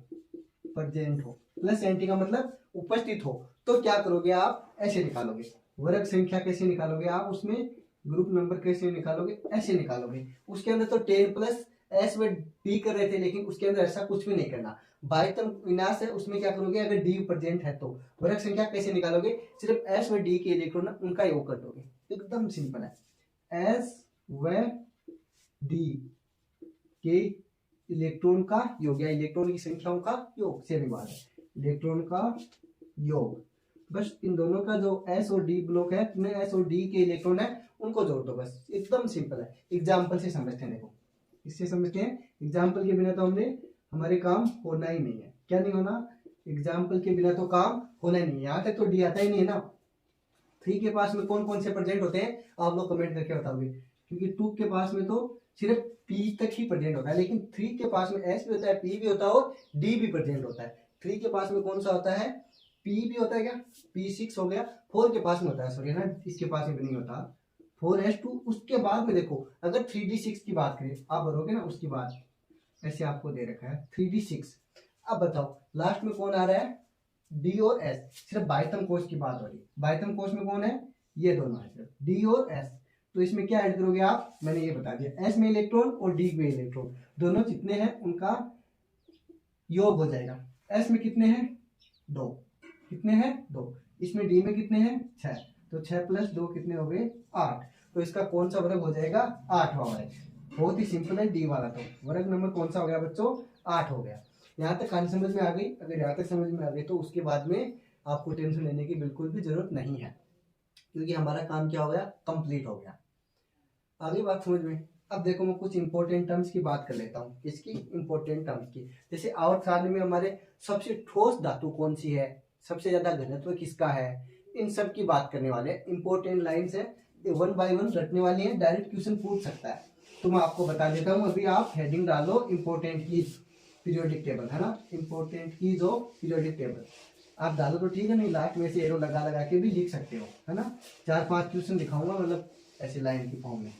प्रेजेंट हो, प्लस एंटी का मतलब उपस्थित हो, तो क्या करोगे आप, ऐसे निकालोगे। वर्ग संख्या कैसे निकालोगे आप, उसमें ग्रुप नंबर कैसे निकालोगे, ऐसे निकालोगे। उसके अंदर तो 10 प्लस एस व डी कर रहे थे, लेकिन उसके अंदर ऐसा कुछ भी नहीं करना। बाह्यतम विन्यास है, उसमें क्या करोगे, अगर डी प्रेजेंट है तो वर्ग संख्या कैसे निकालोगे, सिर्फ एस व डी के इलेक्ट्रॉन उनका योग कर दोगे, एकदम सिंपल है। एस व डी के इलेक्ट्रॉन का योग या इलेक्ट्रॉन की संख्याओं का योग, सेम बात है, इलेक्ट्रॉन का योग। बस इन दोनों का जो एस और डी ब्लॉक है, तुम्हें एस और डी के इलेक्ट्रॉन है उनको जोड़ दो, बस एकदम सिंपल है। एग्जाम्पल से समझते हैं, देखो इससे समझते हैं। एग्जाम्पल के बिना तो हमारे काम होना ही नहीं है। क्या नहीं होना, एग्जाम्पल के बिना तो काम होना ही नहीं है। यहाँ तक तो डी आता ही नहीं है ना। 3 के पास में कौन कौन से प्रेजेंट होते हैं आप लोग कमेंट करके बताओगे, क्योंकि 2 के पास में तो सिर्फ पी तक ही प्रेजेंट होता है, लेकिन 3 के पास में एस भी होता है, पी भी होता है और डी भी प्रेजेंट होता है। 3 के पास में कौन सा होता है, पी भी होता है, क्या P6 हो गया। 4 के पास में होता है, सॉरी ना, इसके पास में भी नहीं होता, 4s2। उसके बाद में देखो अगर 3d6 की बात करें, आप भरोगे ना, उसकी बात ऐसे आपको दे रखा है 3d6। अब बताओ लास्ट में कौन आ रहा है, डी और एस। सिर्फ बाह्यतम कोष की बात हो रही है, बाह्यतम कोष में कौन है, ये दोनों है, सिर्फ डी और एस। तो इसमें क्या ऐड करोगे आप, मैंने ये बता दिया, एस में इलेक्ट्रॉन और डी में इलेक्ट्रॉन दोनों जितने हैं उनका योग हो जाएगा। एस में कितने हैं 2, कितने हैं 2, इसमें डी में कितने हैं 6, तो 6 + 2 कितने हो गए 8। तो इसका कौन सा वर्ग हो जाएगा 8वां वर्ग। बहुत ही सिंपल है डी वाला। तो वर्ग नंबर कौन सा हो गया बच्चों 8 हो गया। यहाँ तक कहानी समझ में आ गई। अगर यहाँ तक समझ में आ गई तो उसके बाद में आपको टेंशन लेने की बिल्कुल भी जरूरत नहीं है, क्योंकि हमारा काम क्या हो गया कंप्लीट हो गया। आगे बात समझ में। अब देखो मैं कुछ इंपॉर्टेंट टर्म्स की बात कर लेता हूँ, इसकी इंपॉर्टेंट टर्म्स की। जैसे आवर्त सारणी में हमारे सबसे ठोस धातु कौन सी है, सबसे ज्यादा घनत्व किसका है, इन सब की बात करने वाले इंपॉर्टेंट लाइंस है। 1 बाय 1 रटने वाली है, डायरेक्ट क्वेश्चन पूछ सकता है। तो मैं आपको बता देता हूँ, अभी आप हेडिंग डालो इंपॉर्टेंट कीज पीरियोडिक टेबल, है ना, important keys of periodic table आप डालो तो ठीक है, नहीं लास्ट में से एरो लगा लगा के भी लिख सकते हो, है ना। 4-5 क्वेश्चन दिखाऊंगा, मतलब ऐसे लाइन की फॉर्म में,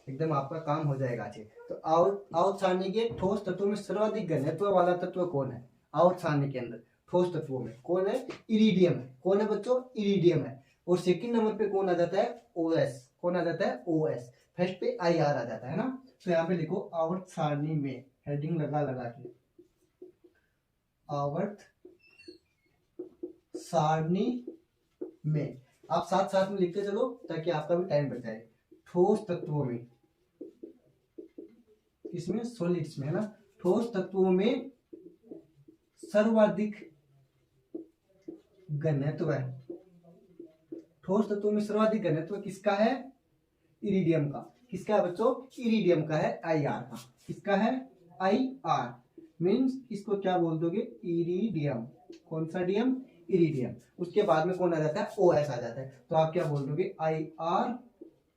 एकदम आपका काम हो जाएगा अच्छे। तो आवर्त सारणी के ठोस तत्वों में सर्वाधिक घनत्व वाला तत्व कौन है, आवर्त सारणी के अंदर ठोस तत्वों में कौन है, इरिडियम है। कौन है बच्चों, इरिडियम है। और सेकंड नंबर पे कौन आ जाता है, ओएस। कौन आ जाता है, ओएस। फर्स्ट पे आईआर आ जाता है ना। तो यहाँ पे लिखो आवर्त सारणी में, हेडिंग लगा लगा के, आवर्त सारणी में आप साथ साथ में लिखते चलो ताकि आपका भी टाइम बच जाए। ठोस तत्वों में, इसमें सॉलिड्स में, है ना, ठोस तत्वों में सर्वाधिक घनत्व है। ठोस तत्वों में सर्वाधिक घनत्व किसका है, इरिडियम का। किसका है बच्चों, इरिडियम का है, आईआर का। किसका है, आईआर। मींस इसको क्या बोल दोगे, इरिडियम। कौन सा डीएम, इरिडियम। उसके बाद में कौन आ जाता है, ओएस आ जाता है। तो आप क्या बोल दोगे, आईआर,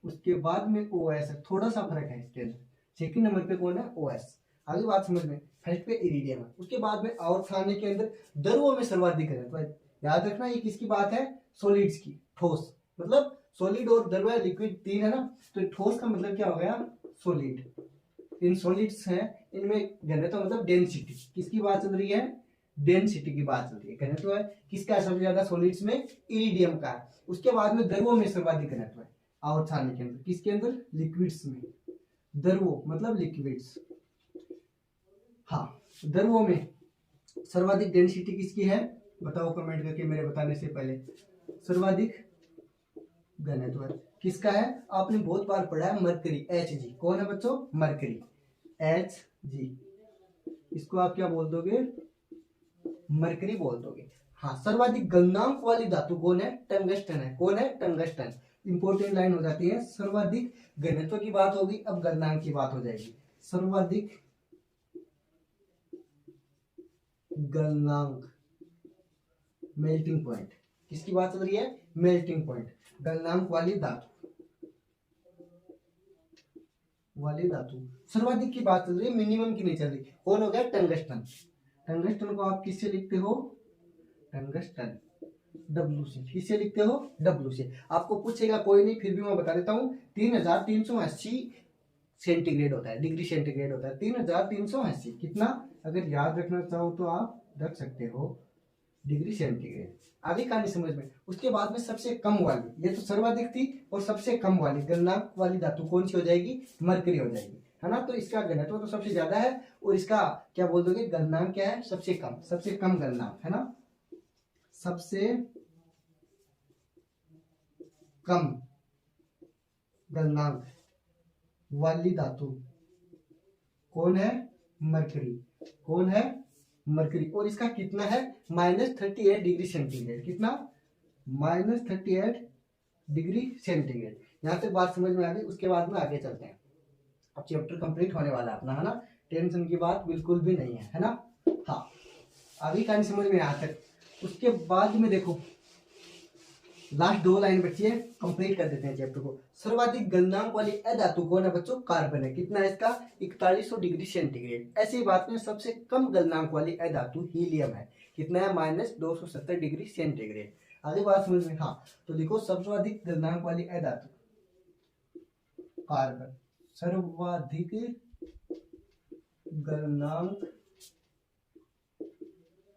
उसके बाद में ओएस है। थोड़ा सा फर्क है इसके अंदर। सेकंड नंबर पे कौन है, ओएस। आगे बात समझ में। फर्स्ट पे इरिडियम है, उसके बाद में आवर्त सारणी के अंदर द्रवों में सर्वाधिक है। तो याद रखना ये किसकी बात है, सॉलिड्स की। ठोस मतलब सॉलिड और द्रव लिक्विड तीन है ना। तो ठोस का मतलब क्या हो गया, सॉलिड। इन सॉलिड्स है, इनमें घनत्व मतलब डेंसिटी। किसकी बात चल रही है, डेंसिटी की बात चल रही है। घनत्व है किसका सबसे ज्यादा, सॉलिड्स में इरिडियम का है। उसके बाद में द्रवों में सर्वाधिक घनत्व है आवर्त सारणी के अंदर। किसके अंदर, लिक्विड्स में। द्रवों मतलब लिक्विड्स, हाँ, द्रवों में सर्वाधिक डेंसिटी किसकी है, बताओ कमेंट करके मेरे बताने से पहले। सर्वाधिक घनत्व किसका है, आपने बहुत बार पढ़ा है, मरकरी, Hg। कौन है बच्चों, मरकरी, Hg। इसको आप क्या बोल दोगे, मरकरी बोल दोगे। हाँ, सर्वाधिक गलनांक वाली धातु कौन है, टंगस्टन है। कौन है, टंगस्टन। इंपॉर्टेंट लाइन हो जाती है, सर्वाधिक घनत्व की बात होगी, अब गलनांक की बात हो जाएगी। सर्वाधिक गलनांक, मेल्टिंग पॉइंट, किसकी बात चल रही है, मेल्टिंग पॉइंट, गलनांक वाली धातु, वाली धातु सर्वाधिक की बात चल रही है, मिनिमम की नहीं चल रही। कौन हो गया, टंगस्टन। टंगस्टन को आप किससे लिखते हो, टंगस्टन, डब्ल्यू से। किससे लिखते हो, डब्ल्यू से। आपको पूछेगा कोई नहीं, फिर भी मैं बता देता हूँ, 3380 सेंटीग्रेड होता है, डिग्री सेंटीग्रेड होता है 3380। कितना, अगर याद रखना चाहो तो आप रख सकते हो, डिग्री सेंटीग्रेड। आगे कहानी समझ में। उसके बाद में सबसे कम वाली, ये तो सर्वाधिक थी, और सबसे कम वाली गलनांक वाली धातु कौन सी हो जाएगी, मरकरी हो जाएगी, है ना। तो इसका घनत्व तो सबसे ज्यादा है, और इसका क्या बोल दोगे, गलनांक क्या है, सबसे कम। सबसे कम गलनांक, है ना, सबसे कम गलनांक वाली धातु कौन है, मरकरी। कौन है, मरकरी। और इसका कितना है, -38 डिग्री सेंटीग्रेड। कितना, -38 डिग्री सेंटीग्रेड। यहां तक बात समझ में आ गई। उसके बाद में आगे चलते हैं, अब चैप्टर कंप्लीट होने वाला है अपना, है ना, टेंशन की बात बिल्कुल भी नहीं है ना। हाँ, अभी कहानी समझ में यहाँ तक। उसके बाद में देखो लास्ट 2 लाइन बची है, कंप्लीट कर देते हैं चैप्टर को। सर्वाधिक गलनांक वाली अधातु कौन है बच्चों, कार्बन है। कितना है इसका, 4100 डिग्री सेंटीग्रेड। ऐसी बात में सबसे कम गलनांक वाली अधातु हीलियम है। कितना है, -270 डिग्री सेंटीग्रेड। आगे बात समझ में। हाँ, तो देखो सर्वाधिक गलनांक वाली अधातु कार्बन, सर्वाधिक गलनांक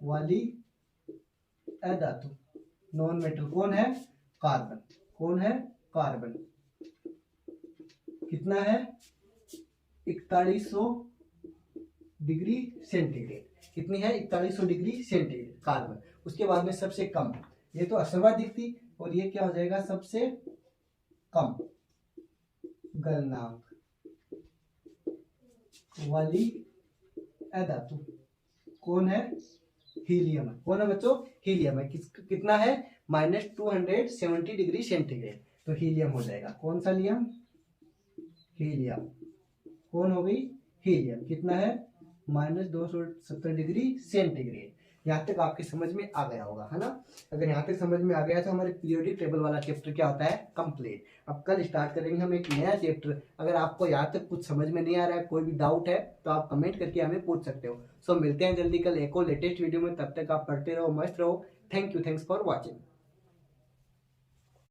वाली अधातु नॉन मेटल कौन है, कार्बन। कौन है, कार्बन। कितना है, 4100 डिग्री सेंटीग्रेड। कितनी है, 4100 डिग्री सेंटीग्रेड कार्बन। उसके बाद में सबसे कम, ये तो असर्वाधिक थी, और ये क्या हो जाएगा, सबसे कम गलनांक वाली अधातु कौन है, हीलियम है। कौन है बच्चों, हीलियम है। कितना है, -270 डिग्री सेंटीग्रेड, तो हीलियम हो जाएगा। कौन सा लियम, हीलियम। कौन हो गई, हीलियम। कितना है, -270 डिग्री सेंटीग्रेड। यहाँ तक आपकी समझ में आ गया होगा, है ना। अगर यहाँ तक समझ में आ गया तो हमारे पीरियोडिक टेबल वाला चैप्टर क्या होता है, कंप्लीट। अब कल स्टार्ट करेंगे हम एक नया चैप्टर। अगर आपको यहाँ तक कुछ समझ में नहीं आ रहा है, कोई भी डाउट है, तो आप कमेंट करके हमें पूछ सकते हो। सो मिलते हैं जल्दी कल एक और लेटेस्ट वीडियो में। तब तक आप पढ़ते रहो, मस्त रहो। Thank you, thanks for watching.